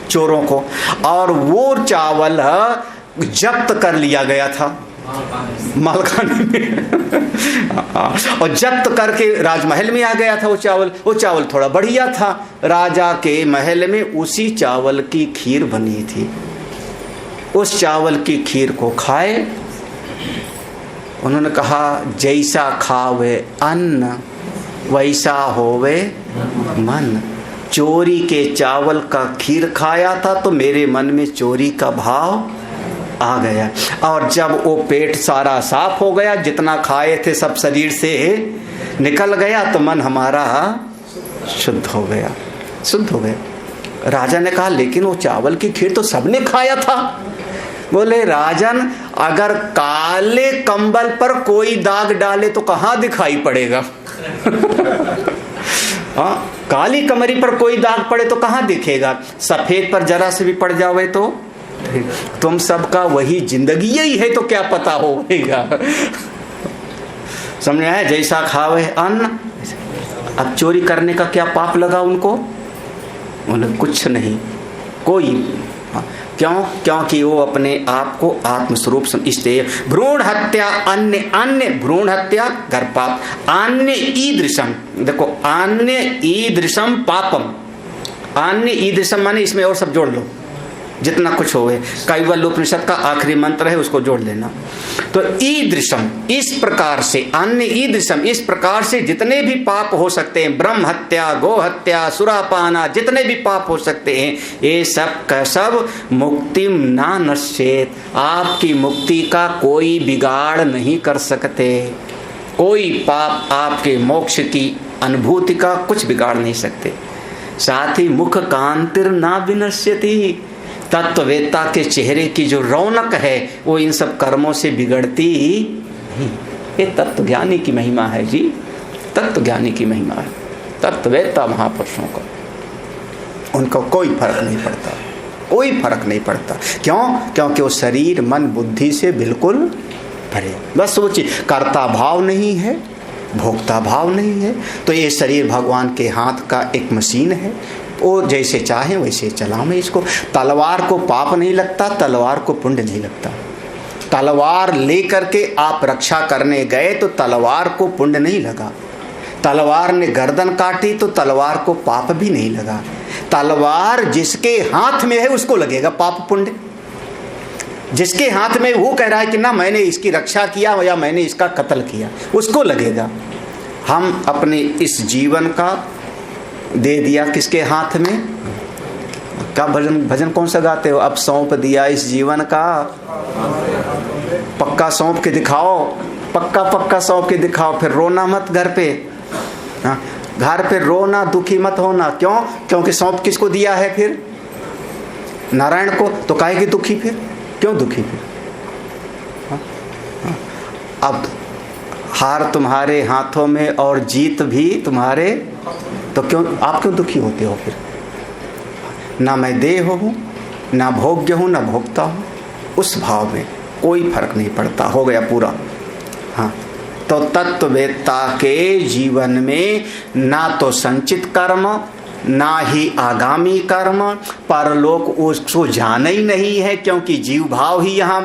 चोरों को, और वो चावल जब्त कर लिया गया था मालखाने में। और जब्त करके राजमहल में आ गया था वो चावल थोड़ा बढ़िया था। राजा के महल में उसी चावल की खीर बनी थी। उस चावल की खीर को खाए। उन्होंने कहा जैसा खावे अन्न वैसा होवे मन। चोरी के चावल का खीर खाया था तो मेरे मन में चोरी का भाव आ गया। और जब वो पेट सारा साफ हो गया, जितना खाए थे सब शरीर से निकल गया, तो मन हमारा शुद्ध हो गया, शुद्ध हो गया। राजा ने कहा लेकिन वो चावल की खीर तो सबने खाया था। बोले राजन, अगर काले कंबल पर कोई दाग डाले तो कहाँ दिखाई पड़ेगा? हाँ, काली कमरी पर कोई दाग पड़े तो कहाँ दिखेगा? सफेद पर जरा से भी पड़ जावे तो तुम सबका वही जिंदगी यही है, तो क्या पता होगा? समझ आया? जैसा खावे अन्न। अब चोरी करने का क्या पाप लगा उनको? उन्हें कुछ नहीं, कोई। क्यों? क्योंकि वो अपने आप को आत्मस्वरूप इसलिए भ्रूण हत्या अन्य अन्य भ्रूण हत्या गर्भपात अन्य ईदृशम। देखो, अन्य ईदृशम पापम, अन्य ईदृशम माने इसमें और सब जोड़ लो जितना कुछ हो गए। कैवल्योपनिषद का आखिरी मंत्र है, उसको जोड़ लेना। तो ईदृशम, इस प्रकार से, अन्य ईदृशम, इस प्रकार से जितने भी पाप हो सकते हैं, ब्रह्म हत्या, गो हत्या, सुरापाना, जितने भी पाप हो सकते हैं, ये सब का सब मुक्तिम ना नश्येत, आपकी मुक्ति का कोई बिगाड़ नहीं कर सकते। कोई पाप आपके मोक्ष की अनुभूति का कुछ बिगाड़ नहीं सकते। साथ ही मुख कांतिर ना विनश्यति, तत्ववेत्ता के चेहरे की जो रौनक है वो इन सब कर्मों से बिगड़ती नहीं। ये तत्वज्ञानी की महिमा है जी, तत्वज्ञानी की महिमा है। तत्ववेत्ता महापुरुषों का, उनको कोई फर्क नहीं पड़ता, कोई फर्क नहीं पड़ता। क्यों? क्योंकि वो शरीर मन बुद्धि से बिल्कुल भरे। बस सोचिए, कर्ता भाव नहीं है, भोक्ता भाव नहीं है, तो ये शरीर भगवान के हाथ का एक मशीन है। वो जैसे चाहे वैसे चलावे इसको। तलवार को पाप नहीं लगता, तलवार को पुण्य नहीं लगता। तलवार लेकर के आप रक्षा करने गए तो तलवार को पुण्य नहीं लगा। तलवार ने गर्दन काटी तो तलवार को पाप भी नहीं लगा। तलवार जिसके हाथ में है उसको लगेगा पाप पुण्य। जिसके हाथ में वो कह रहा है कि ना मैंने इसकी रक्षा किया या मैंने इसका कत्ल किया, उसको लगेगा। हम अपने इस जीवन का दे दिया किसके हाथ में? क्या भजन कौन सा गाते हो? अब सौंप दिया इस जीवन का, पक्का सौंप के दिखाओ, पक्का पक्का सौंप के दिखाओ, फिर रोना मत घर पे। हाँ, घर पे रोना, दुखी मत होना। क्यों? क्योंकि सौंप किसको दिया है फिर? नारायण को। तो काहे की दुखी फिर? क्यों दुखी फिर? हाँ? हाँ। अब हार तुम्हारे हाथों में और जीत भी तुम्हारे, तो क्यों आप क्यों दुखी होते हो फिर? ना मैं देह हूँ, ना भोग्य हूँ, ना भोक्ता हूँ। उस भाव में कोई फर्क नहीं पड़ता, हो गया पूरा। हाँ, तो तत्ववेत्ता के जीवन में ना तो संचित कर्म, ना ही आगामी कर्म, परलोक उसको जाना ही नहीं है, क्योंकि जीव भाव ही यहाँ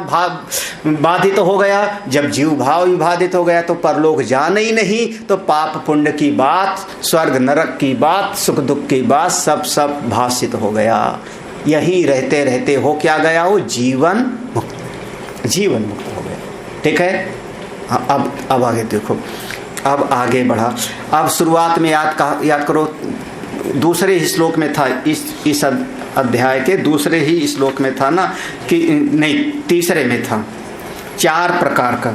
बाधित हो गया। जब जीव भाव ही बाधित हो गया तो परलोक जाना ही नहीं, तो पाप पुण्य की बात, स्वर्ग नरक की बात, सुख दुख की बात सब भाषित हो गया। यही रहते रहते हो क्या गया? वो जीवन मुक्त, जीवन मुक्त हो गया। ठीक है, अब आगे देखो, अब आगे बढ़ा। अब शुरुआत में याद करो, दूसरे ही श्लोक में था, इस अध्याय के दूसरे ही श्लोक में था ना, कि नहीं तीसरे में था, 4 प्रकार का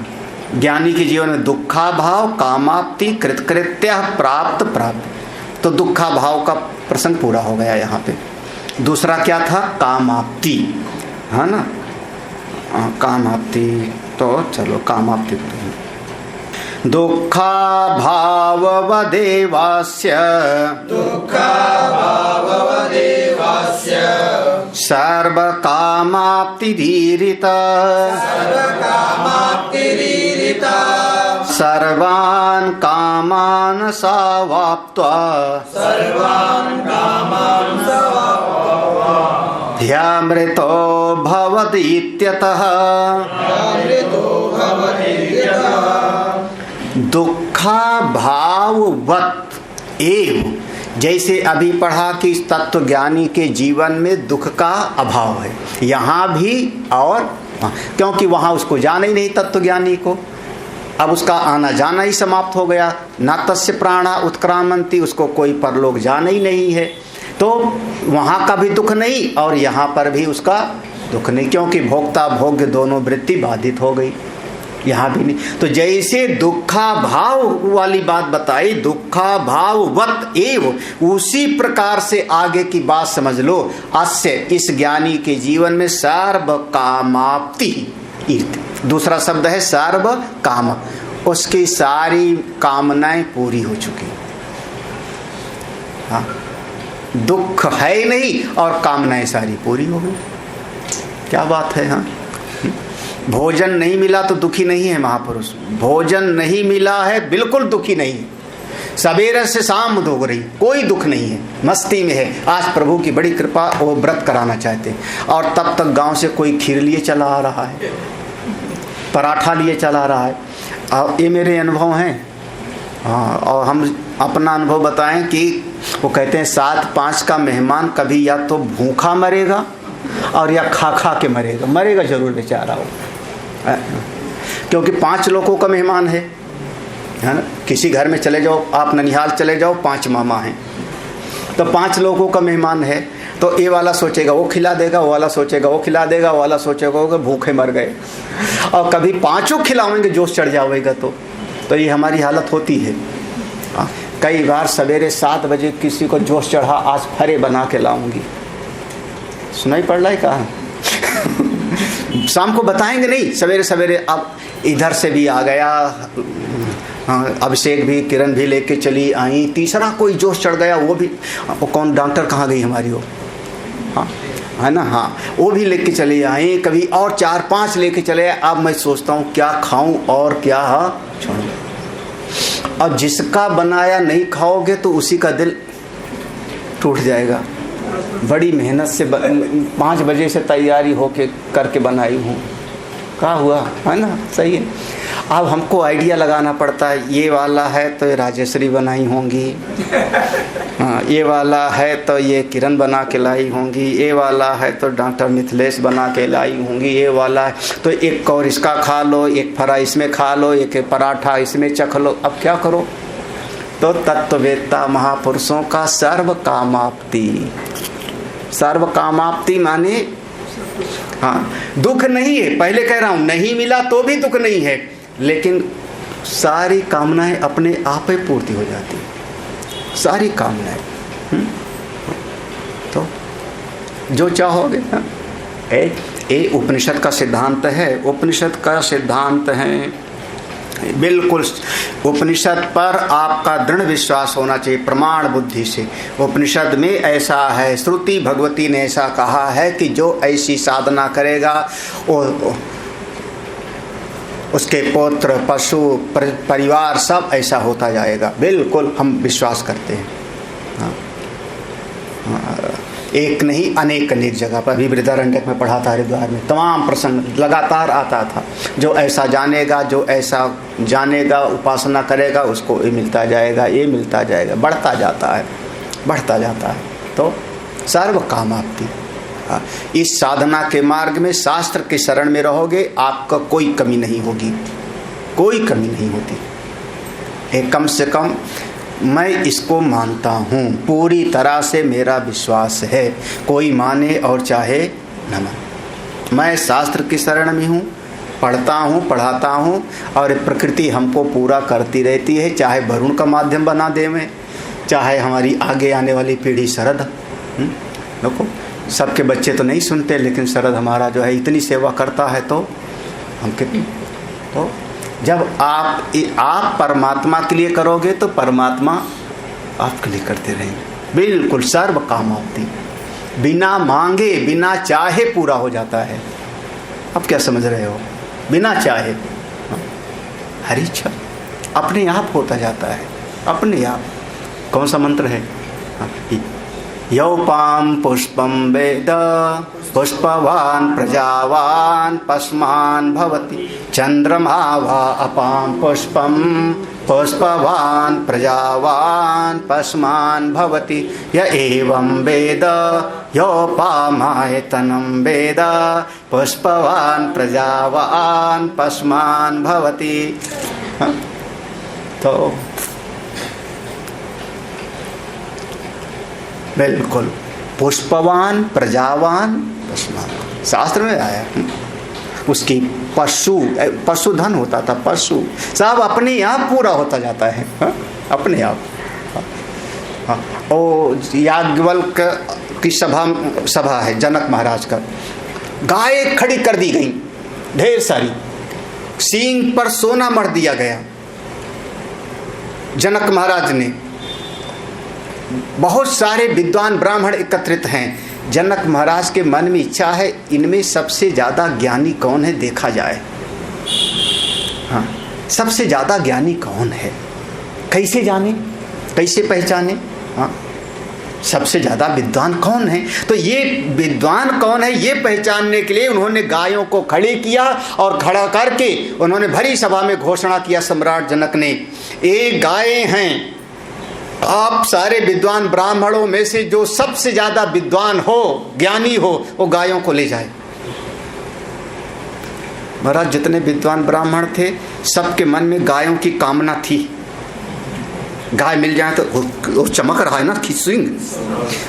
ज्ञानी के जीवन में दुखा भाव, कामाप्ति, कृतकृत्य, प्राप्त। तो दुखा भाव का प्रसंग पूरा हो गया यहाँ पे। दूसरा क्या था? कामाप्ति, है ना? कामाप्ति, तो चलो कामाप्ति। दुखा भाववदेवास्य, दुखा भाववदेवास्य, सर्वकामाप्तिरीरिता, सर्वकामाप्तिरीरिता, सर्वान् कामान् समाप्त्वा, सर्वान् कामान् समाप्त्वा, ध्यामृतो भवति इत्यतः, ध्यामृतो भवति इत्यतः, दुखा भाववत् एव। जैसे अभी पढ़ा कि तत्व ज्ञानी के जीवन में दुख का अभाव है, यहाँ भी और वहाँ, क्योंकि वहाँ उसको जाना ही नहीं तत्व ज्ञानी को। अब उसका आना जाना ही समाप्त हो गया। न तस्य प्राणा उत्क्रामंती, उसको कोई परलोक जाना ही नहीं है, तो वहाँ का भी दुख नहीं और यहाँ पर भी उसका दुख नहीं, क्योंकि भोक्ता भोग्य दोनों वृत्ति बाधित हो गई, यहाँ भी नहीं। तो जैसे दुखा भाव वाली बात बताई, दुखा भाव वत एव, उसी प्रकार से आगे की बात समझ लो। अस्य, इस ज्ञानी के जीवन में सर्व कामाप्ति, दूसरा शब्द है सर्व काम, उसकी सारी कामनाएं पूरी हो चुकी। हाँ, दुख है नहीं और कामनाएं सारी पूरी हो गई। क्या बात है। हाँ, भोजन नहीं मिला तो दुखी नहीं है महापुरुष, भोजन नहीं मिला है बिल्कुल दुखी नहीं है, सवेरे से शाम धो रही, कोई दुख नहीं है, मस्ती में है। आज प्रभु की बड़ी कृपा, वो व्रत कराना चाहते हैं और तब तक गांव से कोई खीर लिए चला आ रहा है, पराठा लिए चला आ रहा है। और ये मेरे अनुभव हैं। हाँ, और हम अपना अनुभव बताएं कि वो कहते हैं 7-5 का मेहमान कभी या तो भूखा मरेगा और या खा खा के मरेगा जरूर बेचारा हो, क्योंकि 5 लोगों का मेहमान है ना। किसी घर में चले जाओ आप, ननिहाल चले जाओ, 5 मामा हैं, तो 5 लोगों का मेहमान है। तो ये वाला सोचेगा वो खिला देगा, वो वाला सोचेगा वो खिला देगा, वो वाला सोचेगा वो भूखे मर गए। और कभी 5 खिलाएंगे जोश चढ़ जाएगा तो ये हमारी हालत होती है। कई बार सवेरे 7 बजे किसी को जोश चढ़ा, आज फरे बना के लाऊंगी, सुनाई पड़ रहा है कहाँ शाम को बताएंगे नहीं, सवेरे सवेरे। अब इधर से भी आ गया, अभिषेक भी, किरण भी लेके चली आई, तीसरा कोई जोश चढ़ गया, वो भी, वो कौन डॉक्टर कहाँ गई हमारी वो, हाँ है ना, हाँ वो भी लेके चली आई, कभी और 4-5 लेके चले। अब मैं सोचता हूँ क्या खाऊं और क्या छोड़ूं। अब जिसका बनाया नहीं खाओगे तो उसी का दिल टूट जाएगा। बड़ी मेहनत से 5 बजे से तैयारी होके करके बनाई हूँ, क्या हुआ, है ना, सही है। अब हमको आइडिया लगाना पड़ता है, ये वाला है तो ये राजेश्वरी बनाई होंगी, हाँ ये वाला है तो ये किरण बना के लाई होंगी, ये वाला है तो डॉक्टर मिथिलेश बना के लाई होंगी, ये वाला है तो एक और इसका खा लो, एक फरा इसमें खा लो, एक पराठा इसमें चख लो। अब क्या करो। तो तत्ववेत्ता महापुरुषों का सर्व कामाप्ति, सर्व कामाप्ति माने हाँ दुख नहीं है। पहले कह रहा हूं नहीं मिला तो भी दुख नहीं है, लेकिन सारी कामनाएं अपने आप ही पूर्ति हो जाती, सारी कामनाएं। तो जो चाहोगे। ये उपनिषद का सिद्धांत है, उपनिषद का सिद्धांत है बिल्कुल। उपनिषद पर आपका दृढ़ विश्वास होना चाहिए प्रमाण बुद्धि से। उपनिषद में ऐसा है, श्रुति भगवती ने ऐसा कहा है कि जो ऐसी साधना करेगा वो उसके पुत्र, पशु, परिवार सब ऐसा होता जाएगा। बिल्कुल हम विश्वास करते हैं। हाँ, एक नहीं अनेक जगह पर। अभी वृद्धारण्यक में पढ़ा था, हरिद्वार में तमाम प्रसंग लगातार आता था। जो ऐसा जानेगा, जो ऐसा जानेगा, उपासना करेगा, उसको ये मिलता जाएगा, ये मिलता जाएगा, बढ़ता जाता है, बढ़ता जाता है। तो सर्व कामाप्ति। इस साधना के मार्ग में शास्त्र के शरण में रहोगे, आपका कोई कमी नहीं होगी, कोई कमी नहीं होती। एक कम से कम मैं इसको मानता हूँ, पूरी तरह से मेरा विश्वास है, कोई माने और चाहे न माने। मैं शास्त्र की शरण में हूँ, पढ़ता हूँ, पढ़ाता हूँ, और प्रकृति हमको पूरा करती रहती है, चाहे वरुण का माध्यम बना दे में, चाहे हमारी आगे आने वाली पीढ़ी शरद। देखो सबके बच्चे तो नहीं सुनते, लेकिन शरद हमारा जो है इतनी सेवा करता है, तो हम कितनी। तो जब आप परमात्मा के लिए करोगे तो परमात्मा आपके लिए करते रहेंगे। बिल्कुल सर्व कामाप्ति, बिना मांगे बिना चाहे पूरा हो जाता है। अब क्या समझ रहे हो, बिना चाहे हरि इच्छा अपने आप होता जाता है, अपने आप। कौन सा मंत्र है? यौपाम पुष्पम वेद पुष्पवान प्रजावान पस्मान भवति चंद्रमा वा अपाम पुष्पम पुष्पवान प्रजावान पस्मान भवति य एवं वेद योपामायतनं वेद पुष्पवान प्रजावान पस्मान भवति। तो बिल्कुल पुष्पवान प्रजावान तस्मात्, शास्त्र में आया। उसकी पशुधन होता था, पशु सब अपने आप पूरा होता जाता है, अपने आप। ओ याज्ञवल्क्य की सभा है जनक महाराज का, गाय खड़ी कर दी गई ढेर सारी, सींग पर सोना मढ़ दिया गया। जनक महाराज ने, बहुत सारे विद्वान ब्राह्मण एकत्रित हैं। जनक महाराज के मन में इच्छा है, इनमें सबसे ज्यादा ज्ञानी कौन है देखा जाए। हाँ, सबसे ज्यादा ज्ञानी कौन है, कैसे जाने, कैसे पहचाने। हाँ, सबसे ज्यादा विद्वान कौन है। तो ये विद्वान कौन है ये पहचानने के लिए उन्होंने गायों को खड़े किया और खड़ा करके उन्होंने भरी सभा में घोषणा किया, सम्राट जनक ने, एक गायें हैं, आप सारे विद्वान ब्राह्मणों में से जो सबसे ज्यादा विद्वान हो, ज्ञानी हो, वो गायों को ले जाए। महाराज जितने विद्वान ब्राह्मण थे सबके मन में गायों की कामना थी। गाय मिल जाए तो वो चमक रहा है ना, खिसिंग,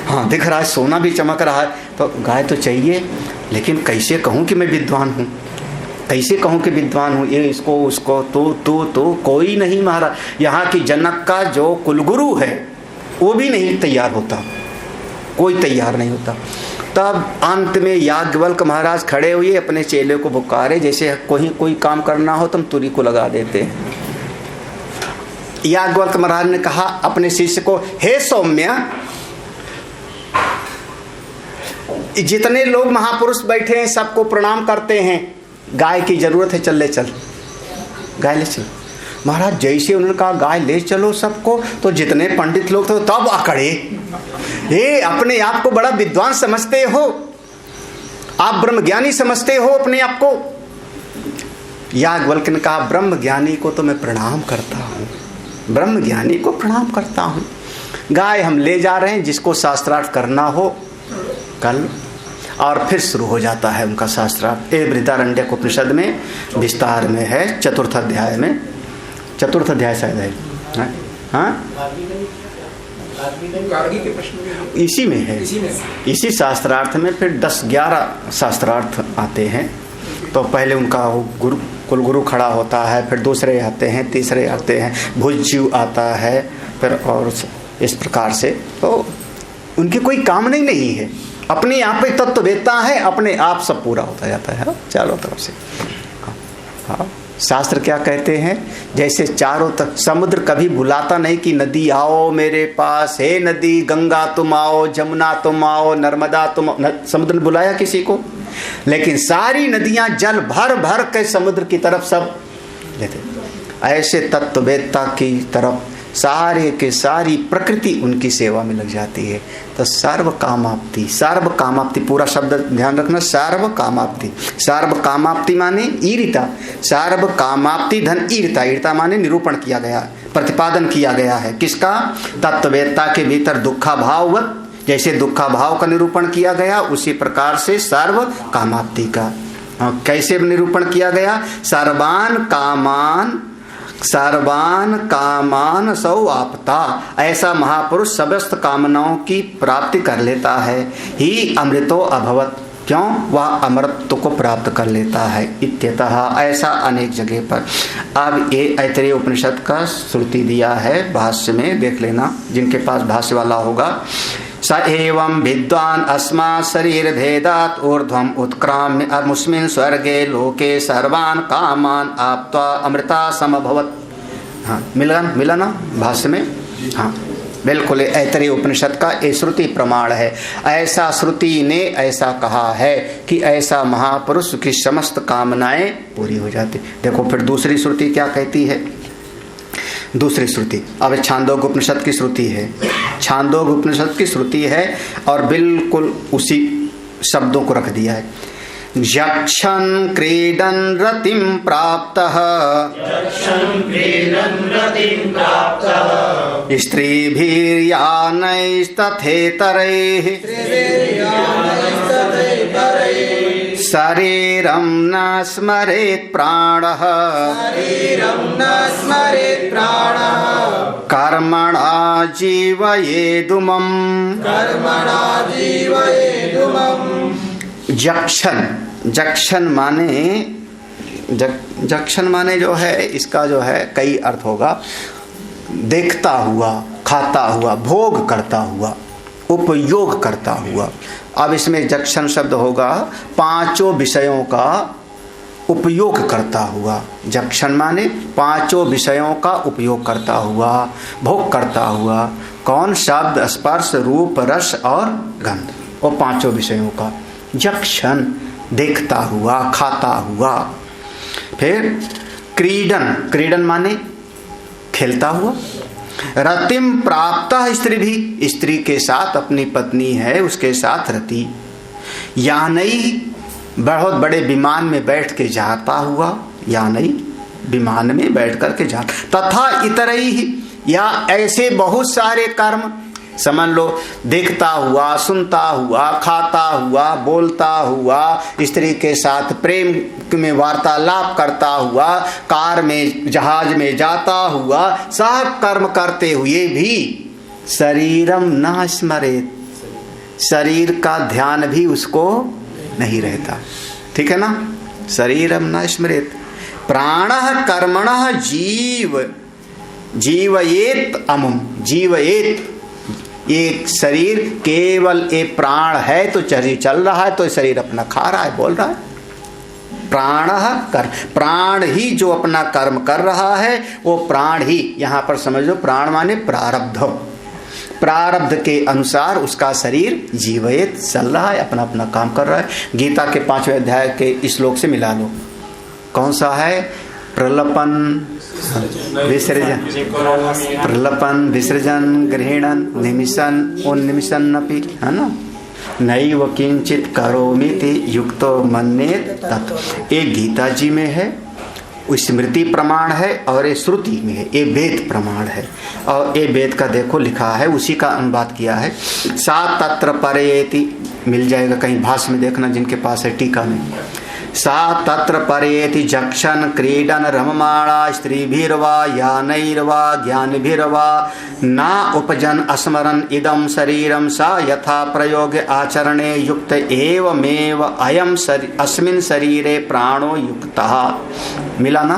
हाँ दिख रहा है, सोना भी चमक रहा है, तो गाय तो चाहिए। लेकिन कैसे कहूँ कि मैं विद्वान हूँ, कैसे कहूँ कि विद्वान हूँ, ये इसको उसको तो कोई नहीं। महाराज यहाँ की जनक का जो कुलगुरु है वो भी नहीं तैयार होता, कोई तैयार नहीं होता। तब अंत में याज्ञवल्क्य महाराज खड़े हुए, अपने चेले को पुकारे, जैसे कोई काम करना हो तुम तुरी को लगा देते हैं। याज्ञवल्क्य महाराज ने कहा अपने शिष्य को, हे सौम्य, जितने लोग महापुरुष बैठे हैं सबको प्रणाम करते हैं, गाय की जरूरत है, चल ले चल, गाय ले चल। महाराज जैसे उन्होंने कहा गाय ले चलो सबको, तो जितने पंडित लोग थे तब अकड़े, ये अपने आप को बड़ा विद्वान समझते हो, आप ब्रह्मज्ञानी समझते हो अपने आप को। याज्ञवल्क्य ने कहा ब्रह्मज्ञानी को तो मैं प्रणाम करता हूँ, ब्रह्मज्ञानी को प्रणाम करता हूँ। गाय हम ले जा रहे हैं, जिसको शास्त्रार्थ करना हो कल। और फिर शुरू हो जाता है उनका शास्त्रार्थ। बृहदारण्यक उपनिषद में विस्तार में है, चतुर्थ अध्याय में, चतुर्थ अध्याय शायद है, हाँ इसी में है, इसी शास्त्रार्थ में फिर 10-11 शास्त्रार्थ आते हैं। तो पहले उनका कुलगुरु खड़ा होता है, फिर दूसरे आते हैं, तीसरे आते हैं, भुज्यु आता है, फिर और इस प्रकार से। तो उनकी कोई कामना ही नहीं है, अपने आप पे तत्व वेदता है, अपने आप सब पूरा होता जाता है चारों तरफ से। हाँ, शास्त्र क्या कहते हैं, जैसे चारों तरफ समुद्र कभी बुलाता नहीं कि नदी आओ मेरे पास, हे नदी गंगा तुम आओ, जमुना तुम आओ, नर्मदा तुम, समुद्र ने बुलाया किसी को, लेकिन सारी नदियां जल भर भर के समुद्र की तरफ सब लेते। ऐसे तत्ववेदता की तरफ सारे के सारी प्रकृति उनकी सेवा में लग जाती है। तो सर्व कामाप्ति, सर्व कामाप्ति पूरा शब्द ध्यान रखना, सर्व कामाप्ति। सर्व कामाप्ति माने ईरिता, सर्व कामाप्ति धन ईरिता, ईरिता माने निरूपण किया गया, प्रतिपादन किया गया है किसका, तत्ववेदता के भीतर दुखा भाववत, जैसे दुखा भाव का निरूपण किया गया उसी प्रकार से सर्व कामाप्ति का कैसे निरूपण किया गया। सर्वान कामान सौ आपता, ऐसा महापुरुष समस्त कामनाओं की प्राप्ति कर लेता है। ही अमृतो अभवत, क्यों, वह अमृत को प्राप्त कर लेता है। इत्यतः ऐसा अनेक जगह पर। अब ये ऐतरेय उपनिषद का श्रुति दिया है, भाष्य में देख लेना जिनके पास भाष्य वाला होगा। स एवं विद्वान अस्मा शरीर भेदात ऊर्ध्वम उत्क्राम्य अमुस्मिन् स्वर्गे लोके सर्वान कामान आप्त्वा अमृता समभवत। हाँ मिला ना भाष्य में, हाँ बिल्कुल ऐतरेय उपनिषद का ये श्रुति प्रमाण है। ऐसा श्रुति ने ऐसा कहा है कि ऐसा महापुरुष की समस्त कामनाएं पूरी हो जाती। देखो फिर दूसरी श्रुति क्या कहती है, दूसरी श्रुति अब छांदोग्य उपनिषद की श्रुति है, छांदोग्य उपनिषद की श्रुति है और बिल्कुल उसी शब्दों को रख दिया है। यक्षन् क्रीडन् रतिं प्राप्तः स्त्रीभिर्यानैस्तथेतरैः शरीरं न स्मरेत् प्राणः कर्मणा जीवयेदुमम् जक्षण, जक्षण माने जक्षण माने जो है, इसका जो है कई अर्थ होगा। देखता हुआ, खाता हुआ, भोग करता हुआ, उपयोग करता हुआ। अब इसमें जक्षण शब्द होगा पांचों विषयों का उपयोग करता हुआ। जक्षण माने पांचों विषयों का उपयोग करता हुआ, भोग करता हुआ। कौन? शब्द, स्पर्श, रूप, रस और गंध, वो पांचों विषयों का जक्षण। देखता हुआ, खाता हुआ। फिर क्रीडन, क्रीडन माने खेलता हुआ। रतिम प्राप्त स्त्री भी, स्त्री के साथ, अपनी पत्नी है उसके साथ रति। या नहीं, बहुत बड़े विमान में बैठ के जाता हुआ, या नहीं विमान में बैठ कर के जाता। तथा इतरही, या ऐसे बहुत सारे कर्म, समझ लो, देखता हुआ, सुनता हुआ, खाता हुआ, बोलता हुआ, स्त्री के साथ प्रेम में वार्तालाप करता हुआ, कार में, जहाज में जाता हुआ, सब कर्म करते हुए भी शरीरम न स्मरेत, शरीर का ध्यान भी उसको नहीं रहता। ठीक है ना? शरीरम न स्मरेत। प्राणः कर्मणः जीव जीवयेत अमुम, जीवयेत। ये शरीर केवल एक प्राण है तो शरीर चल रहा है, तो शरीर अपना खा रहा है, बोल रहा है। प्राणः कर्म, प्राण ही जो अपना कर्म कर रहा है वो प्राण ही, यहां पर समझो प्राण माने प्रारब्ध, प्रारब्ध के अनुसार उसका शरीर जीवित चल रहा है, अपना अपना काम कर रहा है। गीता के 5वें अध्याय के श्लोक से मिला लो, कौन सा है? प्रलपन विसर्जन, प्रलपन विसर्जन गृहणन निमिषन उन्निमिषन्नपि, है ना? नैव किंचित करोमीति युक्तो मन्येत तत्। ये गीता जी में है, स्मृति प्रमाण है, और ये श्रुति में है, ये वेद प्रमाण है। और ये वेद का देखो लिखा है, उसी का अनुवाद किया है। सा तत्र परेति, मिल जाएगा कहीं भाष्य में, देखना जिनके पास है टीका में। सा तत्र परेति जक्षन क्रीडन रममाणा स्त्रीभिर्वा यानैर्वा ज्ञानभिर्वा ना उपजन स्मरन इदम शरीरम सा यथा प्रयोग आचरणे युक्त एवमेव अयम अस्मिन् शरीरे प्राणो युक्तः। मिला ना?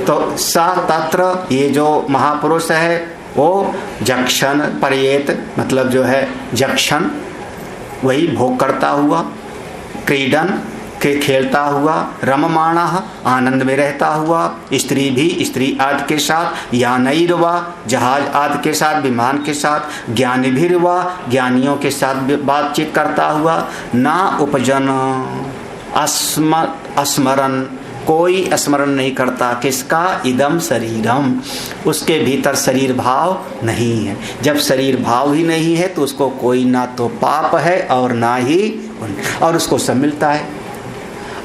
तो सा तत्र, ये जो महापुरुष है वो जक्षन परेत, मतलब जो है जक्षन, वही भोग करता हुआ, क्रीडन के खेलता हुआ, रममाणा आनंद में रहता हुआ, स्त्री भी स्त्री आदि के साथ, यानैर्वा जहाज आदि के साथ, विमान के साथ, ज्ञानिभिर्वा ज्ञानियों के साथ बातचीत करता हुआ, ना उपजन स्मरन, कोई स्मरण नहीं करता, किसका? इदम शरीरम, उसके भीतर शरीर भाव नहीं है। जब शरीर भाव ही नहीं है तो उसको कोई ना तो पाप है और ना ही, और उसको सब मिलता है।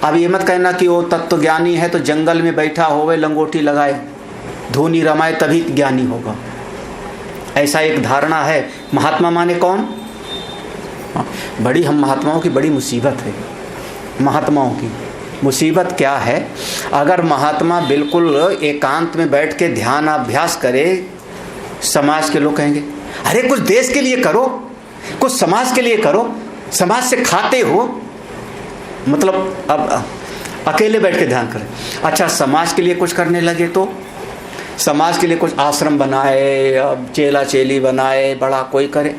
अब ये मत कहना कि वो तत्व ज्ञानी है तो जंगल में बैठा होवे, लंगोटी लगाए, धूनी रमाए तभी ज्ञानी होगा, ऐसा एक धारणा है। महात्मा माने कौन? बड़ी, हम महात्माओं की बड़ी मुसीबत है। महात्माओं की मुसीबत क्या है? अगर महात्मा बिल्कुल एकांत में बैठ के ध्यान अभ्यास करे, समाज के लोग कहेंगे अरे कुछ देश के लिए करो, कुछ समाज के लिए करो, समाज से खाते हो, मतलब अब अकेले बैठ के ध्यान करें। अच्छा, समाज के लिए कुछ करने लगे तो समाज के लिए कुछ आश्रम बनाए, अब चेला चेली बनाए, बड़ा कोई करे,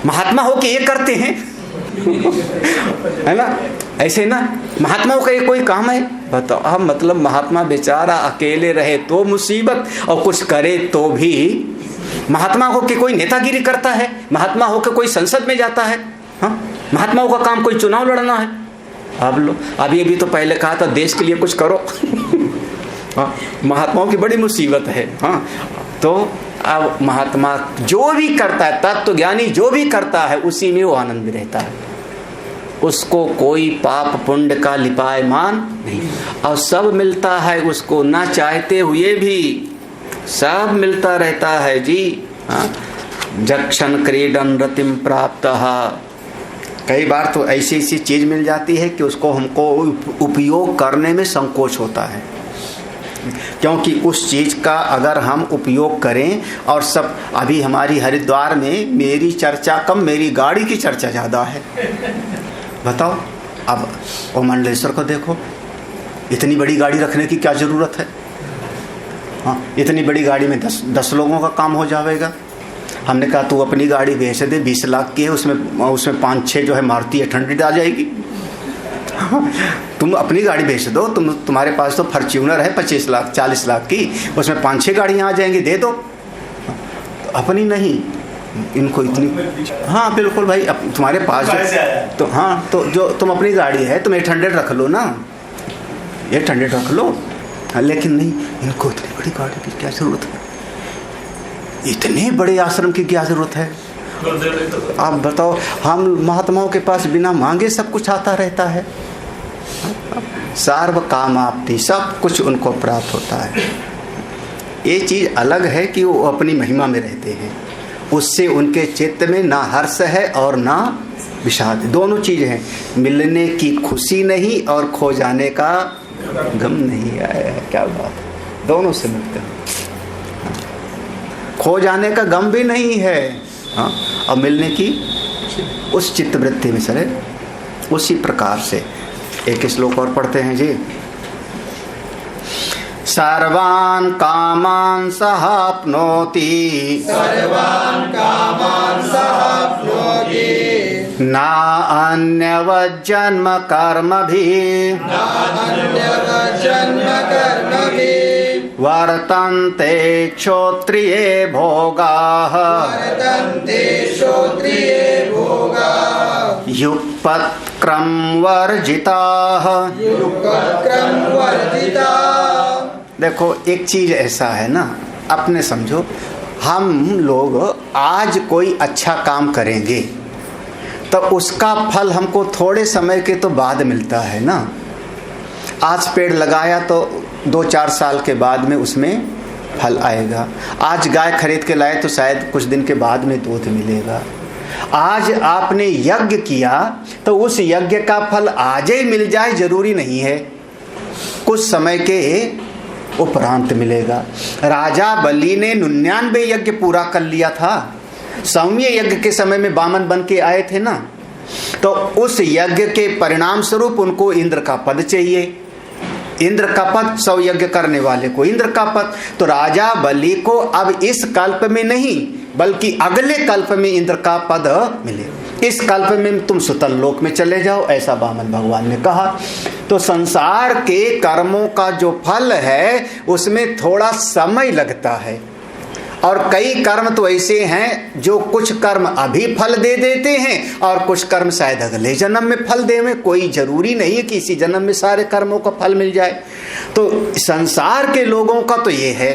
महात्मा हो के ये करते हैं है ना? ऐसे ना, महात्माओं का ये कोई काम है? बताओ। हम मतलब महात्मा बेचारा अकेले रहे तो मुसीबत, और कुछ करे तो भी। महात्मा हो के कोई नेतागिरी करता है, महात्मा हो के कोई संसद में जाता है, हाँ? महात्माओं का काम कोई चुनाव लड़ना है। अब ये भी तो पहले कहा था देश के लिए कुछ करो हाँ, महात्माओं की बड़ी मुसीबत है। हाँ, तो अब महात्मा जो भी करता है, तत्व ज्ञानी जो भी करता है, उसी में वो आनंद में रहता है, उसको कोई पाप पुण्य का लिपायमान नहीं, और सब मिलता है उसको, ना चाहते हुए भी सब मिलता रहता है जी। हाँ, जक्षण क्रीडन रतिम प्राप्तः। कई बार तो ऐसी ऐसी चीज मिल जाती है कि उसको हमको उपयोग करने में संकोच होता है, क्योंकि उस चीज का अगर हम उपयोग करें, और सब अभी हमारी हरिद्वार में मेरी चर्चा कम, मेरी गाड़ी की चर्चा ज्यादा है। बताओ, अब वो मंडलेश्वर को देखो, इतनी बड़ी गाड़ी रखने की क्या ज़रूरत है? हाँ, इतनी बड़ी गाड़ी में 10 लोगों का काम हो जाएगा। हमने कहा तू अपनी गाड़ी बेच दे, 20 लाख की है, उसमें 5-6 जो है मारुति 800 आ जाएगी। तुम अपनी गाड़ी बेच दो, तुम्हारे पास तो फॉर्च्यूनर है 25 लाख 40 लाख की, उसमें 5-6 गाड़ियाँ आ जाएंगी, दे दो। अपनी नहीं, इनको इतनी। हाँ बिल्कुल भाई, अब तुम्हारे पास तो हाँ, तो जो तुम अपनी गाड़ी है तुम 800 रख लो ना, 800 रख लो। लेकिन नहीं, इनको इतनी बड़ी गाड़ी की क्या जरूरत है? इतने बड़े आश्रम की क्या जरूरत है? आप बताओ, हम महात्माओं के पास बिना मांगे सब कुछ आता रहता है। सर्व कामाप्ति, सब कुछ उनको प्राप्त होता है। ये चीज़ अलग है कि वो अपनी महिमा में रहते हैं, उससे उनके चित्त में ना हर्ष है और ना विषाद, दोनों चीज़ हैं। मिलने की खुशी नहीं और खो जाने का गम नहीं आया है। क्या बात है, दोनों से मिलते हैं। खो जाने का गम भी नहीं है, हाँ, और मिलने की उस चित्तवृत्ति में चले। उसी प्रकार से एक श्लोक और पढ़ते हैं जी। सर्वान् कामान् सहाप्नोति, सर्वान् कामान् सहाप्नोति, ना अन्यवत् जन्म कर्मभिः, न अन्यवत् जन्म कर्मभिः, वर्तन्ते क्षोत्रिये भोगाः, वर्तन्ते क्षोत्रिये भोगाः, युक्पत्क्रम वर्जिताः। युक्तक्रम वर्जिताः। देखो एक चीज ऐसा है ना, अपने समझो, हम लोग आज कोई अच्छा काम करेंगे तो उसका फल हमको थोड़े समय के तो बाद मिलता है ना। आज पेड़ लगाया तो 2-4 साल के बाद में उसमें फल आएगा। आज गाय खरीद के लाए तो शायद कुछ दिन के बाद में दूध मिलेगा। आज आपने यज्ञ किया तो उस यज्ञ का फल आज ही मिल जाए जरूरी नहीं है, कुछ समय के उपरांत मिलेगा। राजा बलि ने 99 यज्ञ पूरा कर लिया था। 100वें यज्ञ के समय में बामन बन के आए थे ना, तो उस यज्ञ के परिणाम स्वरूप उनको इंद्र का पद चाहिए। इंद्र का पद, 100 यज्ञ करने वाले को इंद्र का पद। तो राजा बलि को अब इस कल्प में नहीं बल्कि अगले कल्प में इंद्र का पद मिले। इस कल्प में तुम सुतल लोक में चले जाओ, ऐसा वामन भगवान ने कहा। तो संसार के कर्मों का जो फल है उसमें थोड़ा समय लगता है, और कई कर्म तो ऐसे हैं जो कुछ कर्म अभी फल दे देते हैं और कुछ कर्म शायद अगले जन्म में फल देवे। कोई जरूरी नहीं है कि इसी जन्म में सारे कर्मों का फल मिल जाए। तो संसार के लोगों का तो ये है,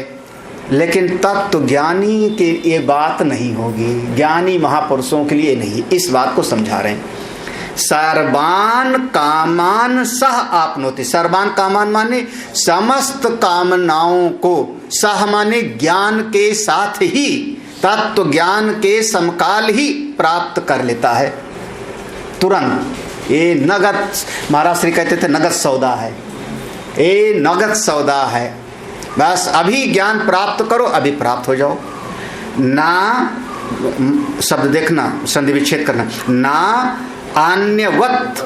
लेकिन तत्व ज्ञानी के ये बात नहीं होगी, ज्ञानी महापुरुषों के लिए नहीं। इस बात को समझा रहे हैं। सर्वान कामान सह आपनोति, सर्वान कामान माने समस्त कामनाओं को, सह माने ज्ञान के साथ ही, तत्व ज्ञान के समकाल ही प्राप्त कर लेता है तुरंत। ये नगद, महाराज श्री कहते थे नगद सौदा है, ये नगद सौदा है। बस अभी ज्ञान प्राप्त करो, अभी प्राप्त हो जाओ। ना शब्द देखना, संधि विच्छेद करना, ना अन्यवत,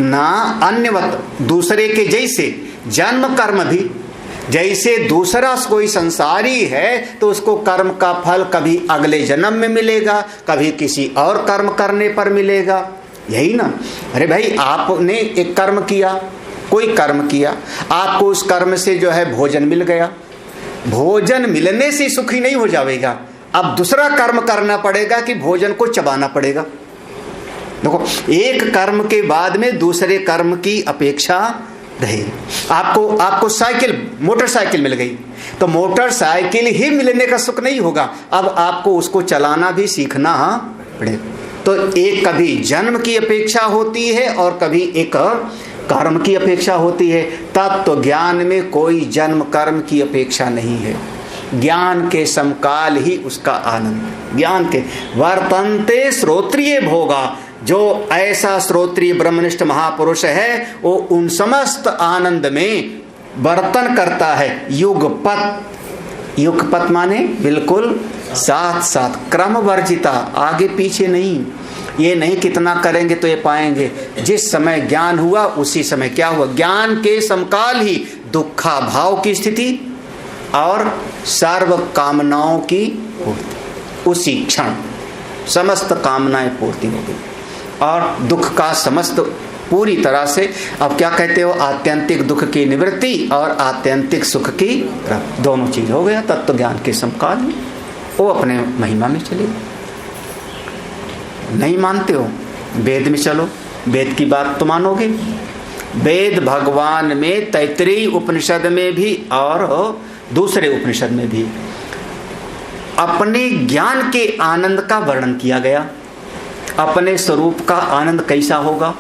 ना अन्यवत दूसरे के जैसे, जन्म कर्म भी जैसे दूसरा कोई संसारी है तो उसको कर्म का फल कभी अगले जन्म में मिलेगा, कभी किसी और कर्म करने पर मिलेगा, यही ना। अरे भाई, आपने एक कर्म किया, कोई कर्म किया, आपको उस कर्म से जो है भोजन मिल गया। भोजन मिलने से सुखी नहीं हो जाएगा, अब दूसरा कर्म करना पड़ेगा कि भोजन को चबाना पड़ेगा। देखो, एक कर्म के बाद में दूसरे कर्म की अपेक्षा रहे। आपको साइकिल, मोटरसाइकिल मिल गई तो मोटरसाइकिल ही मिलने का सुख नहीं होगा, अब आपको उसको चलाना भी सीखना पड़ेगा। तो एक कभी जन्म की अपेक्षा होती है और कभी एक कर्म की अपेक्षा होती है। तत्व ज्ञान में कोई जन्म कर्म की अपेक्षा नहीं है, ज्ञान के समकाल ही उसका आनंद। ज्ञान के वर्तन्ते श्रोत्रिय भोगा, जो ऐसा श्रोत्रिय ब्रह्मनिष्ठ महापुरुष है वो उन समस्त आनंद में वर्तन करता है। युगपत, युगपत माने बिल्कुल साथ साथ, क्रम वर्जिता, आगे पीछे नहीं। ये नहीं कितना करेंगे तो ये पाएंगे। जिस समय ज्ञान हुआ उसी समय क्या हुआ, ज्ञान के समकाल ही दुखा भाव की स्थिति और सर्व कामनाओं की पूर्ति। उसी क्षण समस्त कामनाएं पूर्ति हो गई और दुख का समस्त पूरी तरह से, अब क्या कहते हो, आत्यंतिक दुख की निवृत्ति और आत्यंतिक सुख की प्राप्ति, दोनों चीज हो गया तत्व ज्ञान के समकाल में। वो अपने महिमा में चले। नहीं मानते हो, वेद में चलो, वेद की बात तो मानोगे। वेद भगवान में तैत्तिरीय उपनिषद में भी और दूसरे उपनिषद में भी अपने ज्ञान के आनंद का वर्णन किया गया। अपने स्वरूप का आनंद कैसा होगा,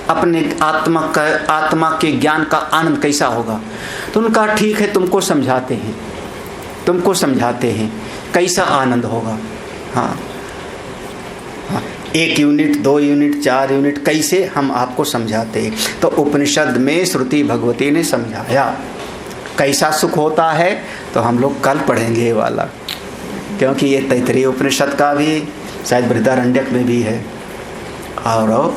अपने आत्मा के ज्ञान का आनंद कैसा होगा। तो उनका ठीक है, तुमको समझाते हैं कैसा आनंद होगा। हाँ, 1 यूनिट 2 यूनिट 4 यूनिट कैसे हम आपको समझाते हैं। तो उपनिषद में श्रुति भगवती ने समझाया कैसा सुख होता है। तो हम लोग कल पढ़ेंगे ये वाला, क्योंकि ये तैत्तिरीय उपनिषद का भी शायद बृहदारण्यक में भी है और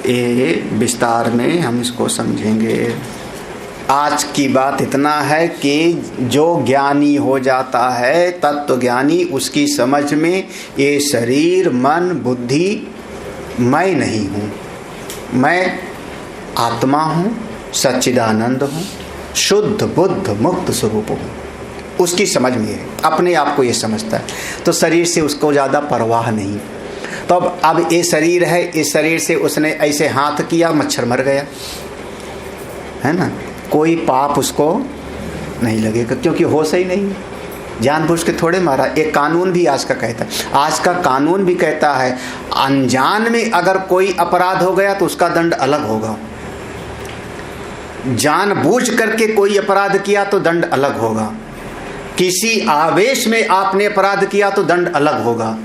ये विस्तार में हम इसको समझेंगे। आज की बात इतना है कि जो ज्ञानी हो जाता है तत्व ज्ञानी, उसकी समझ में ये शरीर मन बुद्धि मैं नहीं हूँ, मैं आत्मा हूँ, सच्चिदानंद हूँ, शुद्ध बुद्ध मुक्त स्वरूप हूँ, उसकी समझ में है, अपने आप को ये समझता है। तो शरीर से उसको ज़्यादा परवाह नहीं। तो अब ये शरीर है, इस शरीर से उसने ऐसे हाथ किया, मच्छर मर गया, है ना, कोई पाप उसको नहीं लगेगा, क्योंकि होश ही नहीं, जानबूझ के थोड़े मारा। एक कानून भी आज का कहता है, आज का कानून भी कहता है अनजान में अगर कोई अपराध हो गया तो उसका दंड अलग होगा, जानबूझ करके कोई अपराध किया तो दंड अलग होगा, किसी आवेश में आपने अपराध किया तो दंड अलग होगा,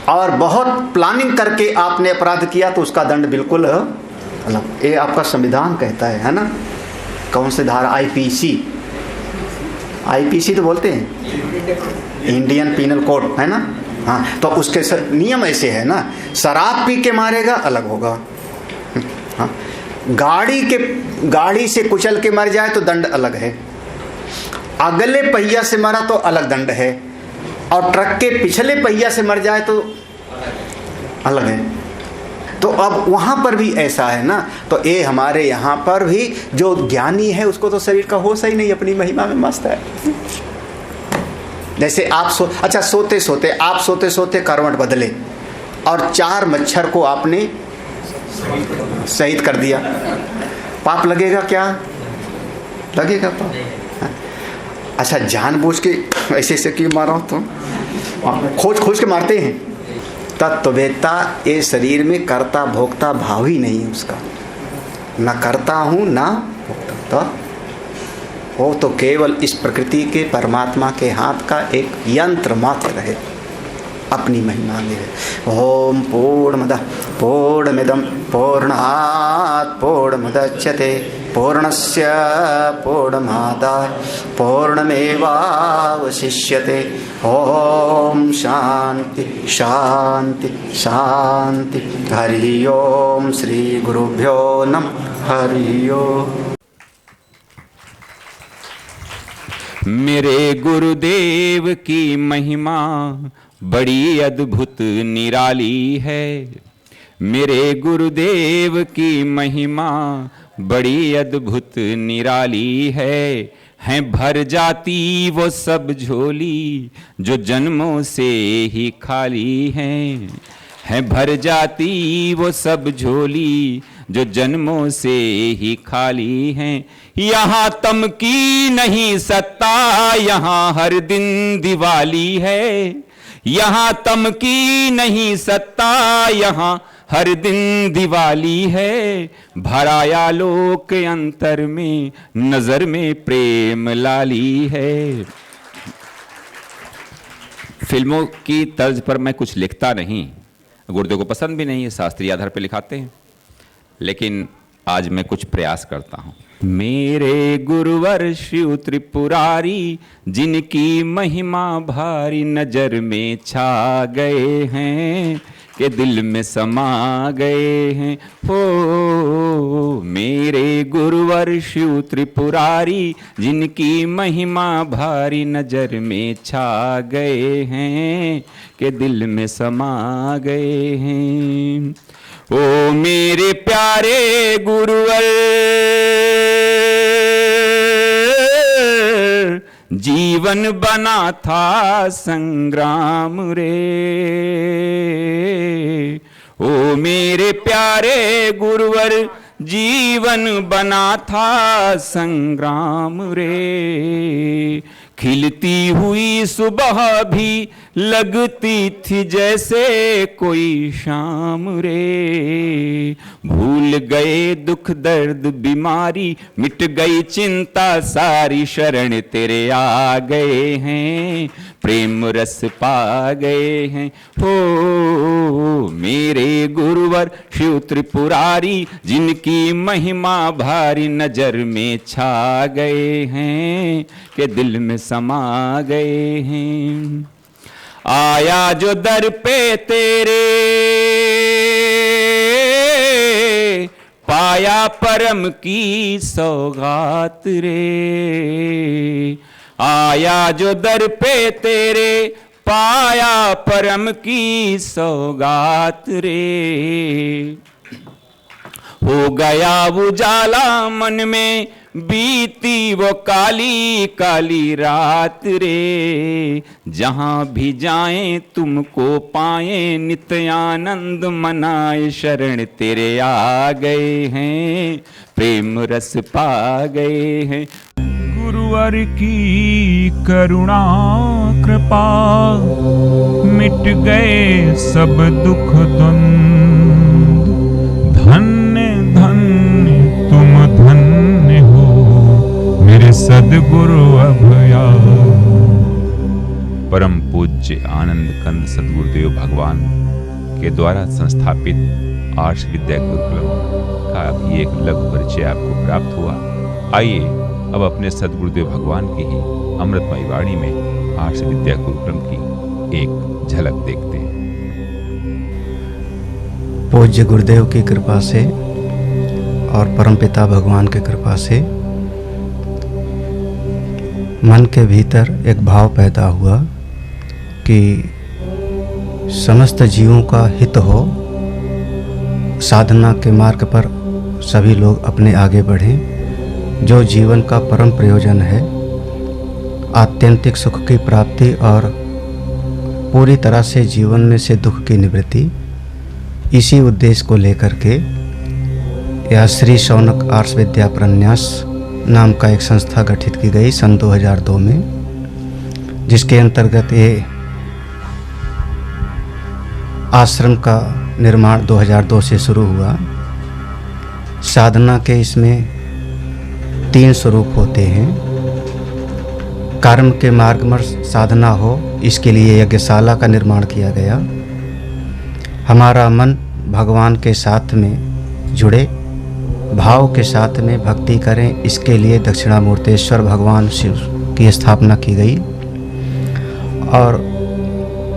और बहुत प्लानिंग करके आपने अपराध किया तो उसका दंड बिल्कुल अलग। ये आपका संविधान कहता है ना। कौन से धारा, आईपीसी तो बोलते हैं, इंडियन पीनल कोड, है ना। हाँ, तो उसके नियम ऐसे है ना, शराब पी के मारेगा अलग होगा। हाँ, गाड़ी से कुचल के मर जाए तो दंड अलग है, अगले पहिया से मरा तो अलग दंड है, और ट्रक के पिछले पहिया से मर जाए तो अलग है। तो अब वहां पर भी ऐसा है ना। तो ये हमारे यहाँ पर भी जो ज्ञानी है उसको तो शरीर का होश ही नहीं, अपनी महिमा में मस्त है। जैसे आप सोते सोते करवट बदले और 4 मच्छर को आपने शहीद कर दिया, पाप लगेगा क्या? लगेगा पाप। अच्छा, जानबूझ के ऐसे क्यों मारा हो? तो खोज के मारते हैं। तत्ववेत्ता ये शरीर में कर्ता भोक्ता भाव ही नहीं है उसका, न करता हूँ ना भोक्ता। तो वो तो केवल इस प्रकृति के परमात्मा के हाथ का एक यंत्र मात्र है, अपनी महिमा में है। ओम पूर्णमदः पूर्णमिदं पूर्णात् पूर्णमुदच्यते पूर्णस्य पूर्णमादाय पूर्णमेवावशिष्यते। ओम शांति शांति शांति। हरि ओम। श्री गुरुभ्यो नमः। हरि ओम। मेरे गुरुदेव की महिमा बड़ी अद्भुत निराली है। मेरे गुरुदेव की महिमा बड़ी अद्भुत निराली है भर जाती वो सब झोली जो जन्मों से ही खाली है भर जाती वो सब झोली जो जन्मों से ही खाली हैं। यहाँ तम की नहीं सत्ता, यहाँ हर दिन दिवाली है। यहाँ तम की नहीं सत्ता, यहाँ हर दिन दिवाली है। भराया लोक अंतर में, नजर में प्रेम लाली है। फिल्मों की तर्ज पर मैं कुछ लिखता नहीं, गुरुदेव को पसंद भी नहीं है, शास्त्रीय आधार पर लिखाते हैं। लेकिन आज मैं कुछ प्रयास करता हूँ। मेरे गुरुवर शिव त्रिपुरारी, जिनकी महिमा भारी नजर में छा गए हैं, के दिल में समा गए हैं। हो मेरे गुरुवर शिव त्रिपुरारी, जिनकी महिमा भारी नजर में छा गए हैं, के दिल में समा गए हैं। ओ मेरे प्यारे गुरुवर, जीवन बना था संग्राम रे। ओ मेरे प्यारे गुरुवर, जीवन बना था संग्राम रे। खिलती हुई सुबह भी लगती थी जैसे कोई शाम रे। भूल गए दुख दर्द बीमारी, मिट गई चिंता सारी, शरण तेरे आ गए हैं, प्रेम रस पा गए हैं। हो मेरे गुरुवर शिव त्रिपुरारी, जिनकी महिमा भारी नजर में छा गए हैं, के दिल में समा गए हैं। आया जो दर पे तेरे, पाया परम की सौगात रे। आया जो दर पे तेरे, पाया परम की सौगात रे। हो गया उजाला मन में, बीती वो काली काली रात रे। जहां भी जाएं तुमको पाएं, नित्य आनंद मनाए, शरण तेरे आ गए हैं, प्रेम रस पा गए हैं। गुरुवर की करुणा कृपा, मिट गए सब दुख द्वंद। धन्य धन्य तुम धन्य हो, मेरे सद्गुरु अभया। परम पूज्य आनंद कंद सद्गुरुदेव भगवान के द्वारा संस्थापित आर्ष विद्या गुरुकुलम का अभी एक लघु परिचय आपको प्राप्त हुआ। आइए अब अपने सद्गुरुदेव भगवान की ही अमृतमयी वाणी में आर्ष विद्या गुरुकुलम की एक झलक देखते हैं। पूज्य गुरुदेव की कृपा से और परमपिता भगवान की कृपा से मन के भीतर एक भाव पैदा हुआ कि समस्त जीवों का हित हो, साधना के मार्ग पर सभी लोग अपने आगे बढ़ें। जो जीवन का परम प्रयोजन है, आत्यंतिक सुख की प्राप्ति और पूरी तरह से जीवन में से दुख की निवृत्ति, इसी उद्देश्य को लेकर के यह श्री शौनक आर्ष विद्या प्रन्यास नाम का एक संस्था गठित की गई सन 2002 में, जिसके अंतर्गत ये आश्रम का निर्माण 2002 से शुरू हुआ। साधना के इसमें 3 स्वरूप होते हैं। कर्म के मार्ग में साधना हो, इसके लिए यज्ञशाला का निर्माण किया गया। हमारा मन भगवान के साथ में जुड़े, भाव के साथ में भक्ति करें, इसके लिए दक्षिणामूर्तेश्वर भगवान शिव की स्थापना की गई। और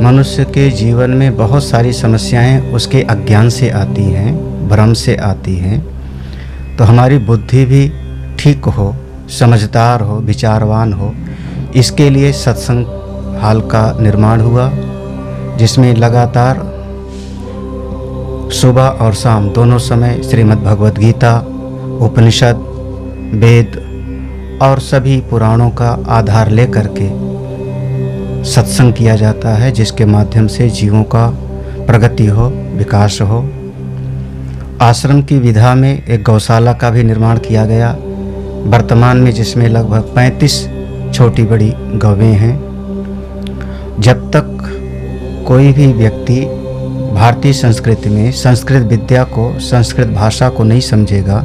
मनुष्य के जीवन में बहुत सारी समस्याएं उसके अज्ञान से आती हैं, भ्रम से आती हैं। तो हमारी बुद्धि भी ठीक हो, समझदार हो, विचारवान हो, इसके लिए सत्संग हाल का निर्माण हुआ, जिसमें लगातार सुबह और शाम दोनों समय श्रीमद् भगवद गीता, उपनिषद, वेद और सभी पुराणों का आधार लेकर के सत्संग किया जाता है, जिसके माध्यम से जीवों का प्रगति हो, विकास हो। आश्रम की विधा में एक गौशाला का भी निर्माण किया गया वर्तमान में, जिसमें लगभग 35 छोटी बड़ी गौवें हैं। जब तक कोई भी व्यक्ति भारतीय संस्कृति में संस्कृत विद्या को, संस्कृत भाषा को नहीं समझेगा,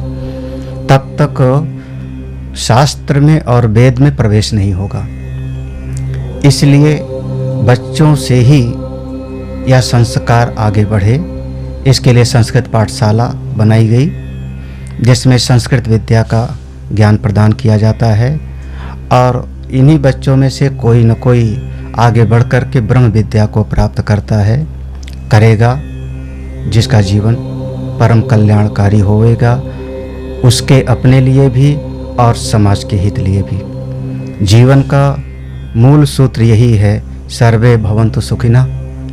तब तक शास्त्र में और वेद में प्रवेश नहीं होगा। इसलिए बच्चों से ही यह संस्कार आगे बढ़े, इसके लिए संस्कृत पाठशाला बनाई गई, जिसमें संस्कृत विद्या का ज्ञान प्रदान किया जाता है और इन्हीं बच्चों में से कोई न कोई आगे बढ़ कर के ब्रह्म विद्या को प्राप्त करता है, करेगा, जिसका जीवन परम कल्याणकारी होएगा, उसके अपने लिए भी और समाज के हित लिए भी। जीवन का मूल सूत्र यही है, सर्वे भवन्तु सुखिनः,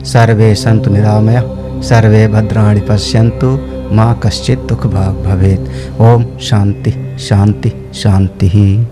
सर्वे सन्तु निरामयः, सर्वे भद्राणि पश्यन्तु, माँ कश्चित् दुःख भाग् भवेत्। ओम शांति शांति शांति।